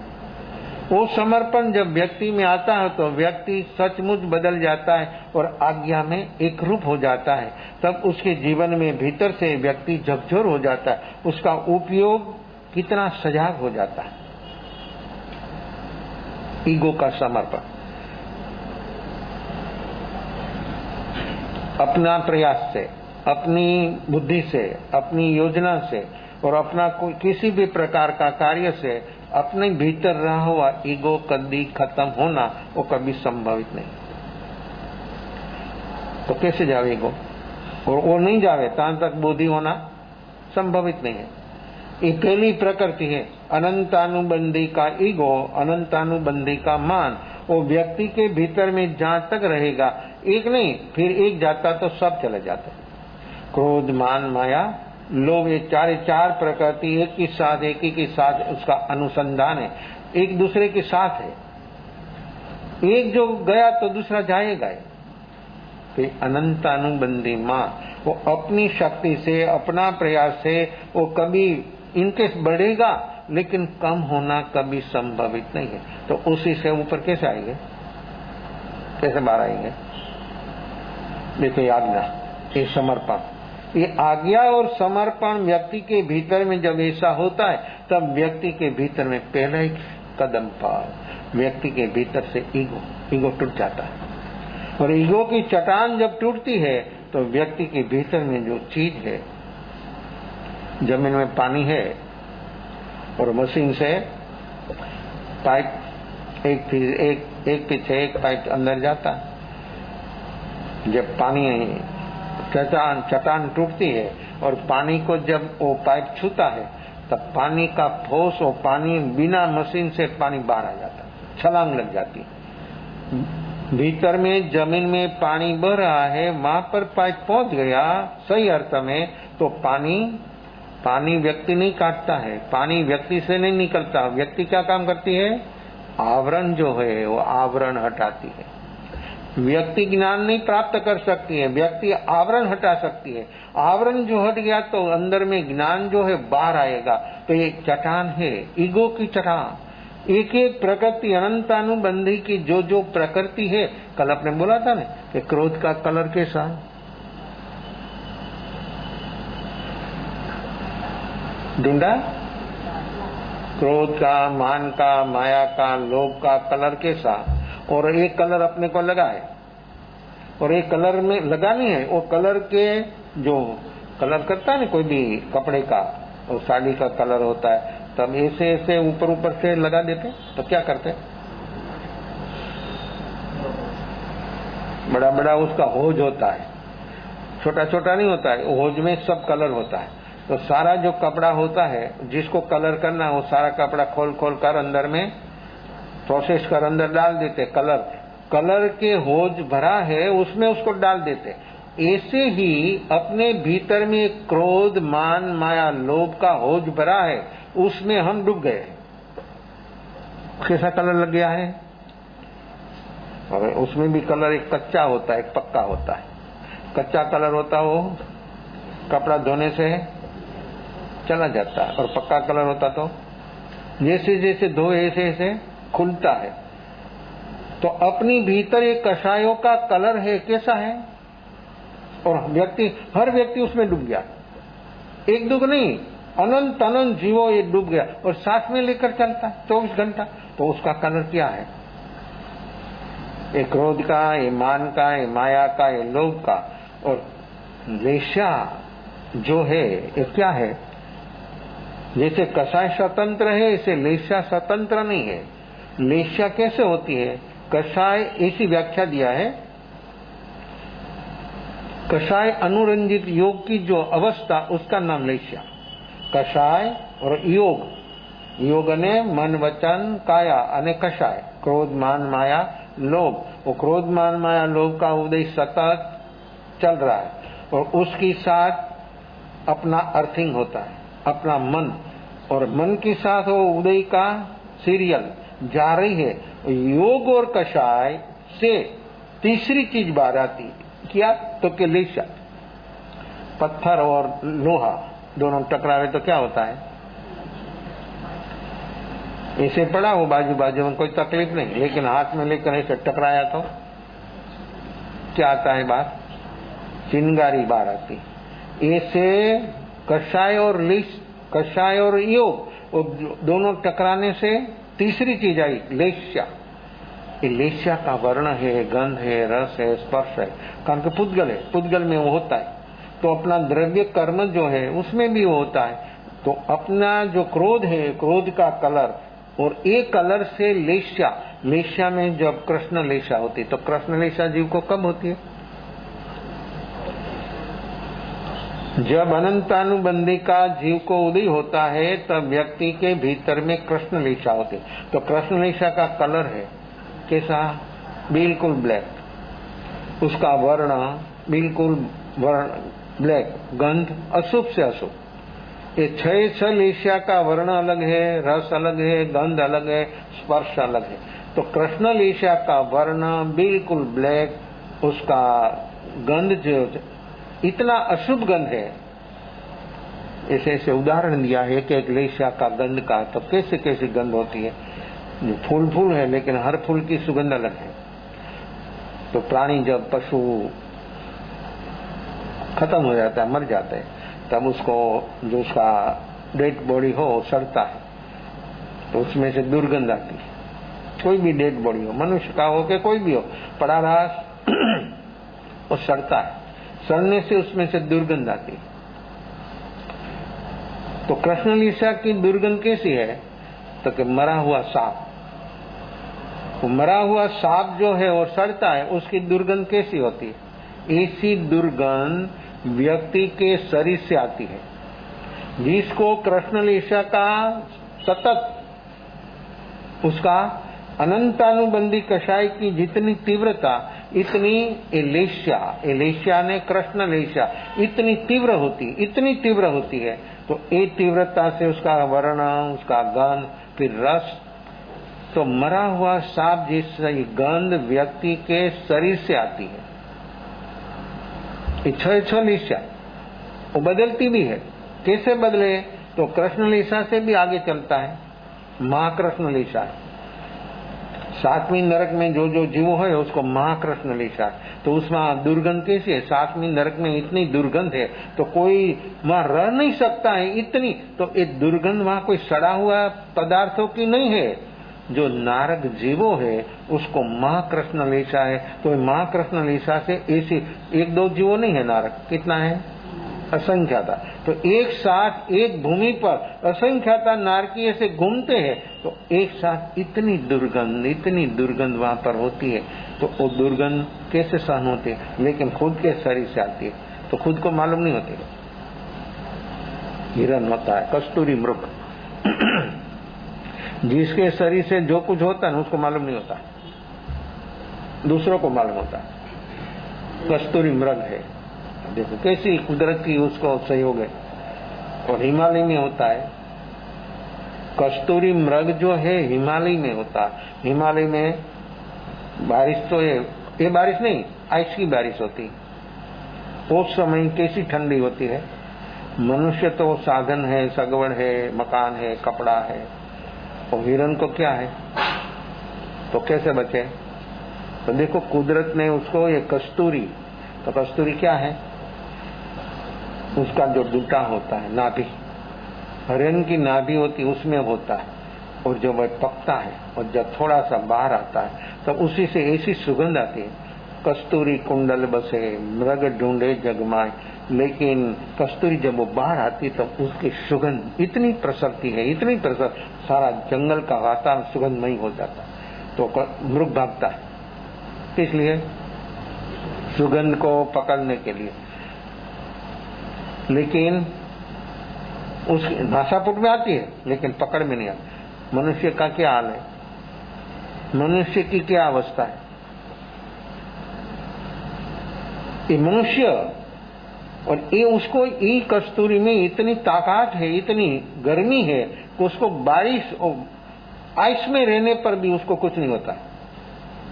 वो समर्पण जब व्यक्ति में आता है तो व्यक्ति सचमुच बदल जाता है और आज्ञा में एक रूप हो जाता है। तब उसके जीवन में भीतर से व्यक्ति झकझोर हो जाता है, उसका उपयोग कितना सजग हो जाता है। ईगो का समर्पण अपना प्रयास से, अपनी बुद्धि से, अपनी योजना से और अपना कोई किसी भी प्रकार का कार्य से अपने भीतर रहा हुआ ईगो कभी खत्म होना वो कभी संभवित नहीं। तो कैसे जावे ईगो, और वो नहीं जावे तहां तक बुद्धि होना संभवित नहीं है। ये पहली प्रकृति है, अनंतानुबंधी का ईगो, अनंतानुबंधी का मान। वो व्यक्ति के भीतर में जहां तक रहेगा, एक नहीं फिर एक जाता तो सब चले जाते। क्रोध, मान, माया, लोभ, ये चार प्रकृति एक ही साथ, एक ही के साथ उसका अनुसंधान है, एक दूसरे के साथ है। एक जो गया तो दूसरा जाएगा। फिर अनंतानुबंधी मान, वो अपनी शक्ति से, अपना प्रयास से वो कभी इनके बढ़ेगा, लेकिन कम होना कभी संभवित नहीं है। तो उसी से ऊपर कैसे आएंगे, कैसे बाहर आएंगे? देखो याद ना, ये समर्पण, ये आज्ञा और समर्पण व्यक्ति के भीतर में जब ऐसा होता है तब व्यक्ति के भीतर में पहला ही कदम पर व्यक्ति के भीतर से ईगो टूट जाता है। और ईगो की चट्टान जब टूटती है तो व्यक्ति के भीतर में जो चीज है, जमीन में पानी है और मशीन से पाइप एक पीछे एक पाइप अंदर जाता है। जब पानी चट्टान टूटती है और पानी को जब वो पाइप छूता है तब पानी का ठोस, वो पानी बिना मशीन से पानी बाहर आ जाता है, छलांग लग जाती है। भीतर में जमीन में पानी बह रहा है, वहां पर पाइप पहुंच गया सही अर्थ में, तो पानी व्यक्ति नहीं काटता है, पानी व्यक्ति से नहीं निकलता। व्यक्ति क्या काम करती है? आवरण जो है वो आवरण हटाती है। व्यक्ति ज्ञान नहीं प्राप्त कर सकती है, व्यक्ति आवरण हटा सकती है। आवरण जो हट गया तो अंदर में ज्ञान जो है बाहर आएगा। तो ये चट्टान है, ईगो की चट्टान। एक एक प्रकृति अनंतानुबंधी की जो प्रकृति है, कल आपने बोला था ना कि क्रोध का कलर कैसा, ढूंढा? क्रोध का, मान का, माया का, लोभ का कलर कैसा? और एक कलर अपने को लगा है, और एक कलर में लगा नहीं है, वो कलर के जो कलर करता है ना कोई भी कपड़े का और साड़ी का कलर होता है, तब ऐसे ऐसे ऊपर ऊपर से लगा देते, तो क्या करते, बड़ा बड़ा उसका होज होता है, छोटा छोटा नहीं होता है, होज में सब कलर होता है। तो सारा जो कपड़ा होता है जिसको कलर करना है वो सारा कपड़ा खोल खोल कर अंदर में प्रोसेस कर अंदर डाल देते, कलर के होज भरा है उसमें उसको डाल देते। ऐसे ही अपने भीतर में क्रोध मान माया लोभ का होज भरा है, उसमें हम डूब गए। कैसा कलर लग गया है, और उसमें भी कलर एक कच्चा होता है एक पक्का होता है। कच्चा कलर होता वो कपड़ा धोने से चला जाता है, और पक्का कलर होता तो जैसे जैसे धोए ऐसे ऐसे खुलता है। तो अपनी भीतर एक कषायों का कलर है, कैसा है, और हर व्यक्ति उसमें डूब गया, एक दो नहीं, अनंत अनंत जीवो ये डूब गया, और सांस में लेकर चलता है 24 घंटा। तो उसका कलर क्या है, ये क्रोध का, ये मान का, ये माया का, ये लोभ का। और वेश्या जो है ये क्या है, जैसे कषाय स्वतंत्र है ऐसे लेस्या स्वतंत्र नहीं है। लेस्या कैसे होती है, कषाय ऐसी व्याख्या दिया है, कषाय अनुरंजित योग की जो अवस्था उसका नाम लेस्या। कषाय और योग, योग ने मन वचन काया अने कषाय, क्रोध मान माया लोभ। वो क्रोध मान माया लोभ का उदय सतत चल रहा है, और उसके साथ अपना अर्थिंग होता है, अपना मन, और मन के साथ वो उदय का सीरियल जा रही है। योग और कषाय से तीसरी चीज बाहर आती क्या, तो कि लेशा, पत्थर और लोहा दोनों टकरावे तो क्या होता है, ऐसे पड़ा वो बाजू बाजू में कोई तकलीफ नहीं, लेकिन हाथ में लेकर ऐसे टकराया तो क्या आता है बात, चिंगारी बाहर आती। ऐसे कषाय और कषाय और योग दोनों टकराने से तीसरी चीज आई लेस्या। ये लेस्या का वर्ण है, गंध है, रस है, स्पर्श है, कारण के पुद्गल है, पुद्गल में वो होता है। तो अपना द्रव्य कर्म जो है उसमें भी वो होता है। तो अपना जो क्रोध है, क्रोध का कलर, और एक कलर से लेस्या, लेस्या में जब कृष्ण लेस्या होती, तो कृष्ण लेस्या जीव को कब होती है, जब अनंतानुबंधी का जीव को उदय होता है तब व्यक्ति के भीतर में कृष्ण लेशा होती। तो कृष्ण लेशा का कलर है कैसा, बिल्कुल ब्लैक, उसका वर्ण बिल्कुल वर्ण ब्लैक, गंध अशुभ से अशुभ। ये छह लेशा का वर्ण अलग है, रस अलग है, गंध अलग है, स्पर्श अलग है। तो कृष्ण लेशा का वर्ण बिल्कुल ब्लैक, उसका गंध जो इतना अशुभ गंध है। ऐसे ऐसे उदाहरण दिया है कि एक लेशा का गंध का तो कैसे कैसे गंध होती है। जो फूल है लेकिन हर फूल की सुगंध अलग है। तो प्राणी जब पशु खत्म हो जाता है, मर जाता है, तब उसको जो उसका डेड बॉडी हो सड़ता है, तो उसमें से दुर्गंध आती है। कोई भी डेड बॉडी हो, मनुष्य का हो कि कोई भी हो, पड़ा रहा वो सड़ता है, सड़ने से उसमें से दुर्गंध आती। तो कृष्ण लीसा की दुर्गंध कैसी है, तो कि मरा हुआ सांप, वो मरा हुआ सांप जो है वो सड़ता है, उसकी दुर्गंध कैसी होती है, ऐसी दुर्गंध व्यक्ति के शरीर से आती है। जिसको कृष्ण लीसा का सतत उसका अनंतानुबंधी कषाय की जितनी तीव्रता, इतनी एलेशिया ने कृष्ण लेशिया इतनी तीव्र होती है। तो एक तीव्रता से उसका वर्ण, उसका गंध, फिर रस। तो मरा हुआ सांप जैसी गंध व्यक्ति के शरीर से आती है। छह लेशिया वो बदलती भी है। कैसे बदले, तो कृष्ण लेशा से भी आगे चलता है, महाकृष्ण लेशा है। सातवीं नरक में जो जो जीव है उसको महाकृष्ण लेशा। तो उसमें दुर्गंध कैसी है, सातवीं नरक में इतनी दुर्गंध है तो कोई वहां रह नहीं सकता है इतनी। तो ये दुर्गंध वहां कोई सड़ा हुआ पदार्थों की नहीं है, जो नारक जीवो है उसको माँ कृष्ण लीसा है, तो माँ कृष्ण लीसा से ऐसी एक दो जीवो नहीं है नारक, कितना है? असंख्याता। तो एक साथ एक भूमि पर असंख्याता नारकी ऐसे घूमते हैं, तो एक साथ इतनी दुर्गंध वहां पर होती है, तो वो दुर्गंध कैसे सहन होती है? लेकिन खुद के शरीर से आती है, तो खुद को मालूम नहीं होती। हिरण होता है कस्तूरी मृग, जिसके शरीर से जो कुछ होता है उसको मालूम नहीं होता, दूसरों को मालूम होता है। कस्तूरी मृग है, देखो कैसी कुदरत की उसको सहयोग है। और हिमालय में होता है कस्तूरी मृग, जो है हिमालय में होता है। हिमालय में बारिश तो ये बारिश नहीं, आइस की बारिश होती है। उस समय कैसी ठंडी होती है। मनुष्य तो साधन है, सगवड़ है, मकान है, कपड़ा है, और हिरण को क्या है? तो कैसे बचे? तो देखो कुदरत ने उसको ये कस्तूरी, तो कस्तूरी क्या है? उसका जो डूटा होता है नाभि, हिरण की नाभि होती उसमें होता है, और जब वह पकता है और जब थोड़ा सा बाहर आता है तो उसी से ऐसी सुगंध आती है। कस्तूरी कुंडल बसे मृग ढूंढे जगमाए, लेकिन कस्तूरी जब वो बाहर आती तब उसकी सुगंध इतनी प्रसरती है, इतनी प्रसर, सारा जंगल का वातावरण सुगंधमय हो जाता है। तो मृग भागता है, इसलिए सुगंध को पकड़ने के लिए। लेकिन उसकी भाषापुट में आती है, लेकिन पकड़ में नहीं आती। मनुष्य का क्या हाल है? मनुष्य की क्या अवस्था है? ये मनुष्य, और ये उसको ये कस्तूरी में इतनी ताकत है, इतनी गर्मी है कि उसको बारिश और आइस में रहने पर भी उसको कुछ नहीं होता।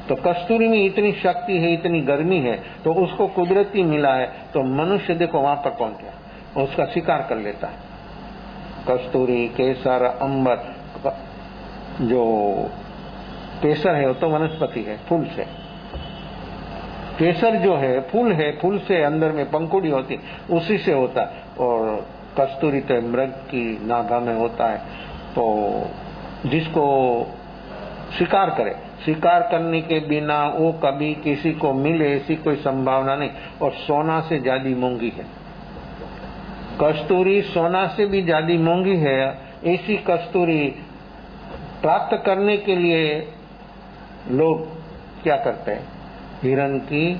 तो कस्तूरी में इतनी शक्ति है, इतनी गर्मी है, तो उसको कुदरती मिला है। तो मनुष्य देखो वहां पर पहुंच गया, उसका शिकार कर लेता है। कस्तूरी, केसर, अंबर, जो केसर है वो तो वनस्पति है, फूल से। केसर जो है फूल है, फूल से अंदर में पंखुड़ी होती, उसी से होता है। और कस्तूरी तो मृग की नाभा में होता है। तो जिसको शिकार करे, शिकार करने के बिना वो कभी किसी को मिले ऐसी कोई संभावना नहीं। और सोना से ज्यादा महंगी है कस्तूरी, सोना से भी ज्यादा महंगी है। ऐसी कस्तूरी प्राप्त करने के लिए लोग क्या करते हैं? हिरण की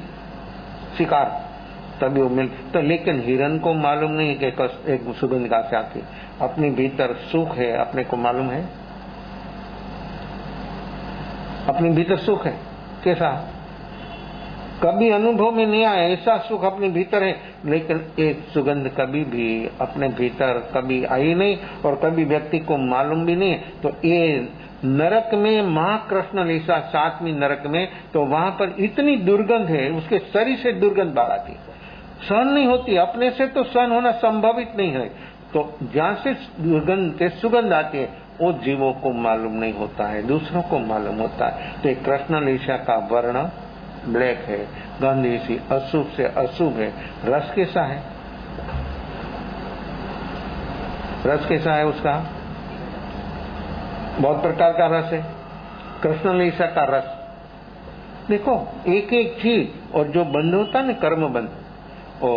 शिकार, तभी वो मिल। तो लेकिन हिरण को मालूम नहीं कि एक सुगंध कहां से आती। अपने भीतर सुख है, अपने को मालूम है, अपने भीतर सुख है। कैसा? कभी अनुभव में नहीं आया ऐसा सुख अपने भीतर है, लेकिन एक सुगंध कभी भी अपने भीतर कभी आई नहीं, और कभी व्यक्ति को मालूम भी नहीं। तो ये नरक में महाकृष्ण लीसा 7वीं नरक में, तो वहां पर इतनी दुर्गंध है, उसके शरीर से दुर्गंध बाहर आती, सहन नहीं होती। अपने से तो सहन होना संभवित नहीं है। तो जहां से दुर्गंध सुगंध आती है वो जीवों को मालूम नहीं होता है, दूसरों को मालूम होता है। तो कृष्ण लीसा का वर्ण ब्लैक है, गंध ऐसी अशुभ से अशुभ है। रस कैसा है? रस कैसा है उसका? बहुत प्रकार का रस है। कृष्ण लीसा का रस देखो, एक एक चीज, और जो बंध होता है ना कर्म बंध, ओ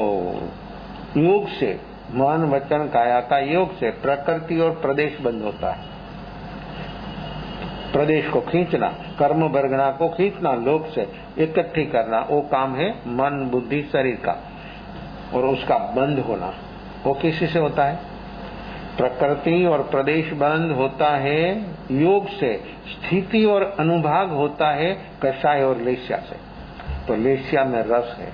योग से, मन वचन काया का योग से प्रकृति और प्रदेश बंध होता है। प्रदेश को खींचना, कर्म वर्गणा को खींचना, लोक से इकट्ठी करना, वो काम है मन बुद्धि शरीर का। और उसका बंद होना वो किसी से होता है? प्रकृति और प्रदेश बंद होता है योग से, स्थिति और अनुभाग होता है कषाय और लेस्या से। तो लेस्या में रस है।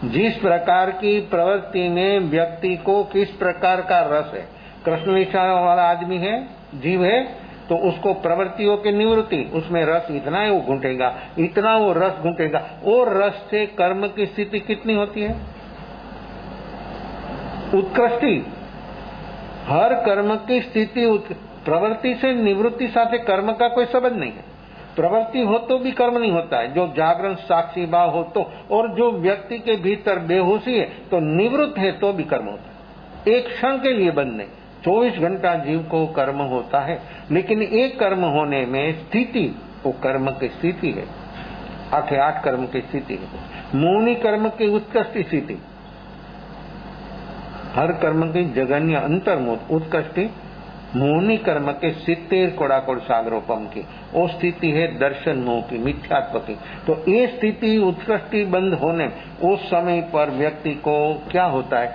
जिस प्रकार की प्रवृत्ति में व्यक्ति को किस प्रकार का रस है, कृष्ण लेस्या वाला आदमी है, जीव है, तो उसको प्रवृत्तियों की निवृत्ति, उसमें रस इतना है वो घुंटेगा, इतना वो रस घुंटेगा। और रस से कर्म की स्थिति कितनी होती है? उत्कृष्टि। हर कर्म की स्थिति प्रवृत्ति से निवृत्ति साथे कर्म का कोई संबंध नहीं है। प्रवृत्ति हो तो भी कर्म नहीं होता है, जो जागरण साक्षी भाव हो तो, और जो व्यक्ति के भीतर बेहोशी है तो निवृत्त है तो भी कर्म होता है। एक क्षण के लिए बंद नहीं, 24 घंटा जीव को कर्म होता है, लेकिन एक कर्म होने में स्थिति, वो कर्म की स्थिति है, 8 कर्म की स्थिति है। मौनी कर्म की उत्कृष्ट स्थिति, हर कर्म की जगन्य अंतर्मुख उत्कृष्टि मौनी कर्म के 70 कोड़ाकोड़ सागरोपम की वो स्थिति है दर्शन मोह की, मिथ्यात्व की। तो ये स्थिति उत्कृष्टि बंद होने उस समय पर व्यक्ति को क्या होता है,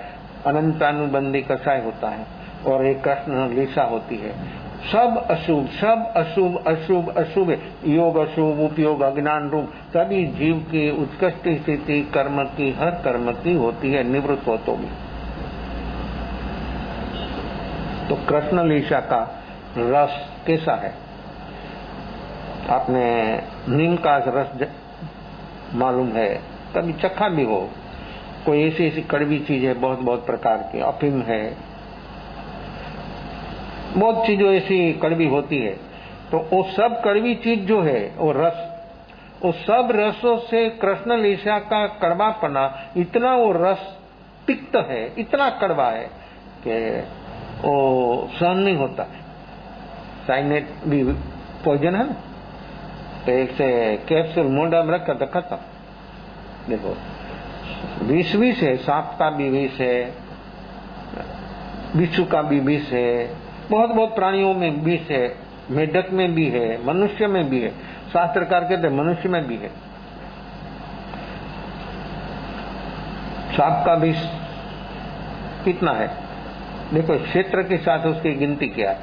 अनंतानुबंधी कषाय होता है और एक कृष्ण लीसा होती है। सब अशुभ, सब अशुभ अशुभ अशुभ, योग अशुभ, उपयोग अज्ञान रूप, सभी जीव की उत्कृष्ट स्थिति कर्म की, हर कर्म की होती है, निवृत्त हो तो भी। तो कृष्ण लीसा का रस कैसा है? आपने नीम का रस मालूम है, कभी चखा भी हो। कोई ऐसी ऐसी कड़वी चीज है, बहुत बहुत प्रकार की, अफीम है, बहुत चीजों ऐसी कड़वी होती है। तो वो सब कड़वी चीज जो है, वो रस, वो सब रसों से कृष्ण लीसा का कड़वापना, इतना वो रस तिक्त है, इतना कड़वा है कि वो सहन नहीं होता। साइनेट भी पॉइजन है ना, तो एक से कैप्सूल मोड़ा में रखा तो खत्म। देखो विष है, सांप का भी विष है, बिच्छू का भी विष है, बहुत बहुत प्राणियों में विष है, मेढक में भी है, मनुष्य में भी है। शास्त्रकार कहते हैं मनुष्य में भी है। सांप का विष कितना है? देखो क्षेत्र के साथ उसकी गिनती क्या है,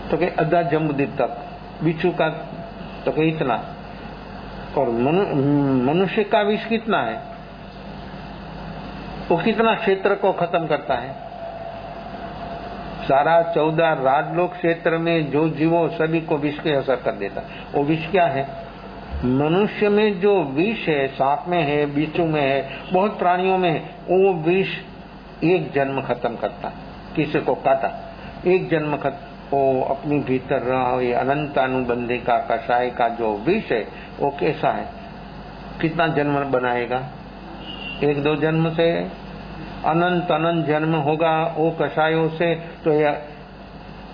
तो कि आधा जम्बुदीप तक। बिच्छू का तो कि इतना, और मनुष्य का विष कितना है, वो कितना क्षेत्र को खत्म करता है। सारा 14 राजलोक क्षेत्र में जो जीवो सभी को विष के असर कर देता। वो विष क्या है? मनुष्य में जो विष है, सांप में है, बिच्छू में है, बहुत प्राणियों में है, वो विष एक जन्म खत्म करता। किसी को काटा, एक जन्म वो अपनी भीतर रहा, ये अनंतानुबंधी का कषाय का जो विष है, वो कैसा है, कितना जन्म बनाएगा? 1-2 जन्म से अनंत अनंत जन्म होगा वो कषायों से। तो यह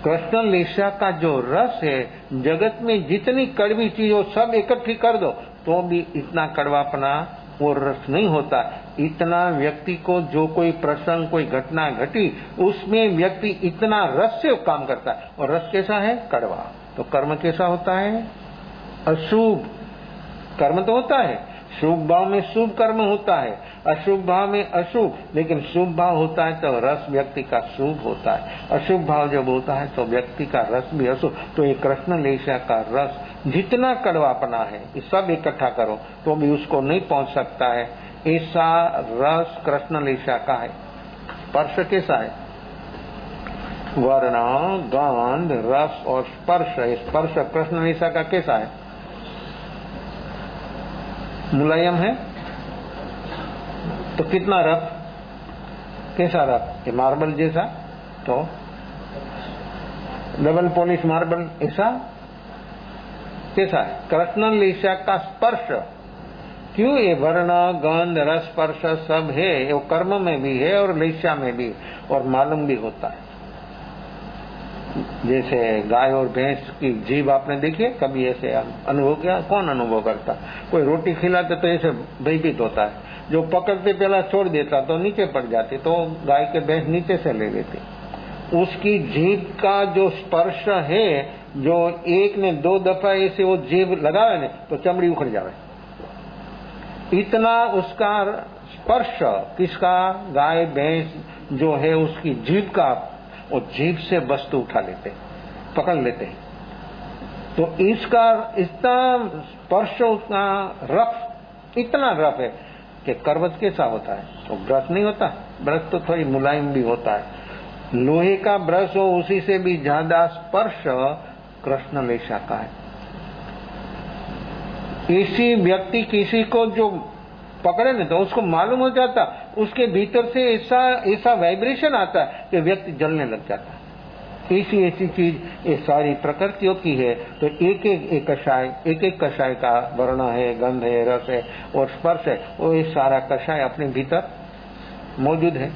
कृष्ण लीसा का जो रस है, जगत में जितनी कड़वी चीज हो सब इकट्ठी कर दो तो भी इतना कड़वापना वो रस नहीं होता। इतना व्यक्ति को जो कोई प्रसंग, कोई घटना घटी, उसमें व्यक्ति इतना रस से काम करता है। और रस कैसा है? कड़वा। तो कर्म कैसा होता है? अशुभ कर्म तो होता है, शुभ भाव में शुभ कर्म होता है, अशुभ भाव में अशुभ, लेकिन शुभ भाव होता है तो रस व्यक्ति का शुभ होता है, अशुभ भाव जब होता है तो व्यक्ति का रस भी अशुभ। तो ये कृष्ण लीसा का रस जितना कड़वापना है, ये सब इकट्ठा करो तो भी उसको नहीं पहुंच सकता है। ऐसा रस कृष्ण लीसा का है। स्पर्श कैसा है? वर्ण, गंध, रस और स्पर्श। स्पर्श कृष्ण लीसा का कैसा है? मुलायम है। तो कितना रफ, कैसा रफ? ये मार्बल जैसा, तो डबल पॉलिश मार्बल ऐसा कैसा है? कृष्ण लीसा का स्पर्श। क्यों? ये वर्ण, गंध, रस, स्पर्श सब है, वो कर्म में भी है और लीसा में भी, और मालूम भी होता है। जैसे गाय और भैंस की जीभ आपने देखी है कभी? ऐसे अनुभव किया? कौन अनुभव करता? कोई रोटी खिलाते तो ऐसे भयभीत होता है, जो पकड़ते पहला छोड़ देता तो नीचे पड़ जाती, तो गाय के भैंस नीचे से ले लेती। उसकी जीभ का जो स्पर्श है, जो 1 ने 2 दफा ऐसे वो जीभ लगावे ने तो चमड़ी उखड़ जावे, इतना उसका स्पर्श। किसका? गाय भैंस जो है उसकी जीभ का, वो जीभ से वस्तु उठा लेते, पकड़ लेते हैं। तो इसका इतना स्पर्श, उसका रफ, इतना रफ है कि करवत कैसा होता है? तो ब्रश नहीं होता, ब्रश तो थोड़ी मुलायम भी होता है। लोहे का ब्रश हो उसी से भी ज्यादा स्पर्श कृष्ण लीसा का है। इसी व्यक्ति किसी को जो पकड़े ना तो उसको मालूम हो जाता, उसके भीतर से ऐसा वाइब्रेशन आता है कि व्यक्ति जलने लग जाता है। ऐसी चीज ये सारी प्रकृतियों की है। तो एक कषाय का वर्ण है, गंध है, रस है और स्पर्श है, वो ये सारा कषाय अपने भीतर मौजूद है।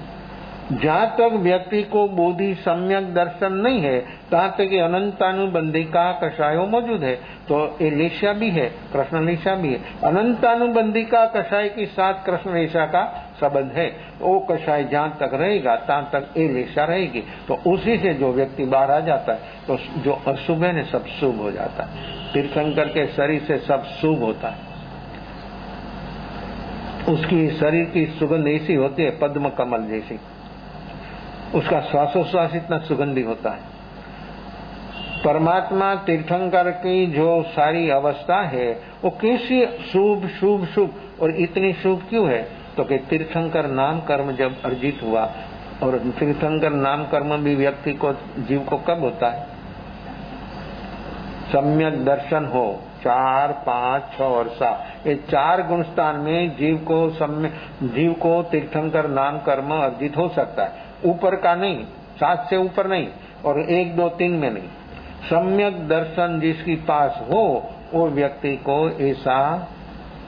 जहाँ तक व्यक्ति को बोधि सम्यक दर्शन नहीं है, तहाँ तक ये अनंतानुबंधी का कषाय मौजूद है। तो ये लेशा भी है, कृष्ण लेशा भी है। अनंतानुबंधी का कषाय के साथ कृष्ण लेशा का संबंध है। वो कषाय जहाँ तक रहेगा तहाँ तक ये लेशा रहेगी। तो उसी से जो व्यक्ति बाहर आ जाता है तो जो अशुभ है न सब शुभ हो जाता है। तीर्थंकर के शरीर से सब शुभ होता है। उसकी शरीर की सुगंध ऐसी होती है पद्म कमल जैसी, उसका श्वासोश्वास इतना सुगंधी होता है। परमात्मा तीर्थंकर की जो सारी अवस्था है वो कैसी शुभ शुभ शुभ, और इतनी शुभ क्यों है? तो कि तीर्थंकर नाम कर्म जब अर्जित हुआ, और तीर्थंकर नाम कर्म भी व्यक्ति को जीव को कब होता है? सम्यक दर्शन हो 4, 5, 6 और 7, ये 4 गुणस्थान में जीव को तीर्थंकर नाम कर्म अर्जित हो सकता है। ऊपर का नहीं, 7 से ऊपर नहीं, और 1, 2, 3 में नहीं। सम्यक दर्शन जिसकी पास हो वो व्यक्ति को ऐसा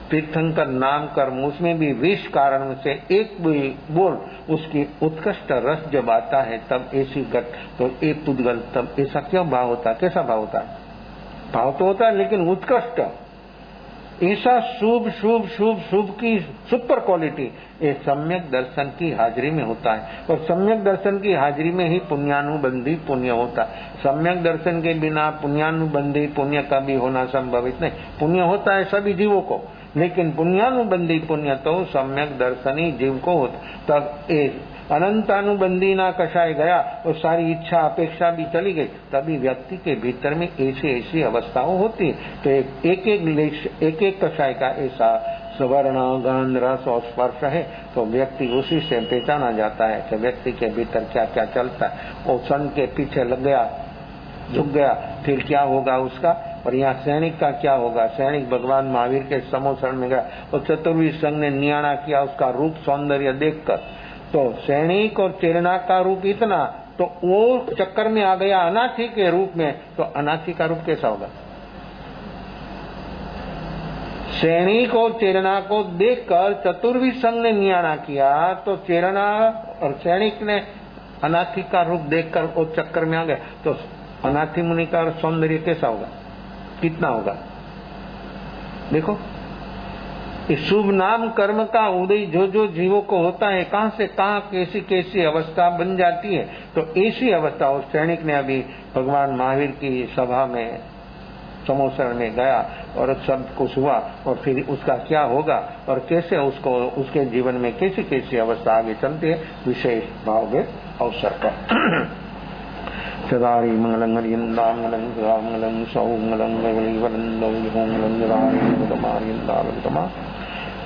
तीर्थंकर नाम कर्म, उसमें भी 20 कारण से एक भी बोल उसकी उत्कृष्ट रस जब आता है तब ऐसी गत, तो एक पुद्गल तब ऐसा क्यों भाव होता है? कैसा भाव होता है? भाव तो होता है लेकिन उत्कृष्ट, ऐसा शुभ शुभ शुभ शुभ की सुपर क्वालिटी ये सम्यक दर्शन की हाजिरी में होता है। और सम्यक दर्शन की हाजिरी में ही पुण्यानुबंधी पुण्य होता है। सम्यक दर्शन के बिना पुण्यानुबंधी पुण्य का भी होना संभवित नहीं। पुण्य होता है सभी जीवों को, लेकिन पुण्यानुबंधी पुण्य तो सम्यक दर्शनी जीव को होता। तब एक अनंतानुबंधी ना कषाय गया और सारी इच्छा अपेक्षा भी चली गई, तभी व्यक्ति के भीतर में ऐसी ऐसी अवस्थाओं होती है। तो एक एक कषाय का ऐसा स्वर्ण गंध रस और स्पर्श है, तो व्यक्ति उसी से पहचाना जाता है कि व्यक्ति के भीतर क्या क्या चलता है। वो सन के पीछे लग गया, झुक गया, फिर क्या होगा उसका? और यहाँ सैनिक का क्या होगा? सैनिक भगवान महावीर के समोसरण में गया और चतुर्वी संघ ने नियाणा किया उसका रूप सौंदर्य देखकर। तो सैनिक और चेरना का रूप इतना, तो वो चक्कर में आ गया अनाथी के रूप में, तो अनाथी का रूप कैसा होगा? सैनिक और चेरना को देखकर चतुर्वी संघ ने नियाणा किया, तो चेरना और सैनिक ने अनाथी का रूप देखकर वो चक्कर में आ गया, तो अनाथी मुनि का सौंदर्य कैसा होगा? कितना होगा? देखो, इस शुभ नाम कर्म का उदय जो जो जीवों को होता है, कहां से कहां कैसी कैसी अवस्था बन जाती है। तो ऐसी अवस्था उस सैनिक ने अभी भगवान महावीर की सभा में समोसरण में गया और सब कुछ हुआ, और फिर उसका क्या होगा और कैसे उसको उसके जीवन में कैसी कैसी अवस्था आगे चलती है, विशेष भाव के अवसर पर। सदारी मंगलम हरियंदामंगलम सदामंगलम सौमंगलम वैवलिवरन्दौलिहोमंगलम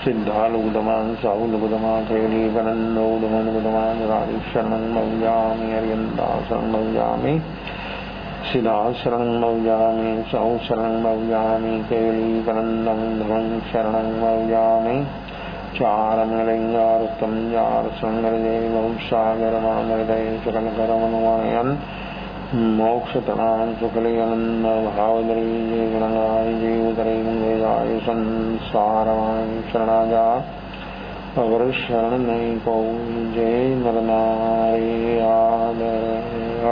सिद्धालुगुदमान साहुलुगुदमा केवलीवरन्दौलिहोमंगलम शरणं मौयामि हरियंदा शरणं मौयामि सिद्धा शरणं मौयामि सौ शरणं मौयामि केवलीवरन्दं धर्मं शरणं मौयामि चारमलिंगारुत्तम जार संगरदेव सागरमानहृदय सकलकरमनुमानयन् मोक्षतनां सुखलियनन्द भावदरी जय गुणगाय जीवतरी मंगेगाय संसारवाणी शरणाजा अगर शरण नहीं को जय नरनारी आदर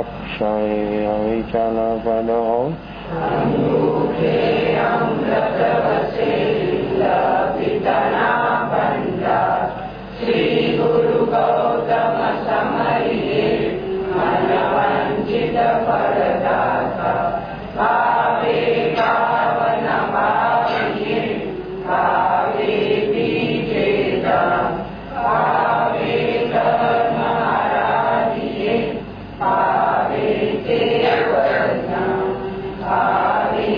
अक्षय अविचल पदो श्री गुरु गौतम समरिये मनवंचित फलदाता भावे पावन भाविये भावे विजेता भावे धर्म आराधिये भावे देवज्ञ भावे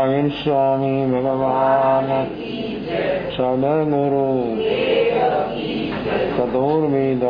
महावीर स्वामी भगवान सदगुरु कठोर वेद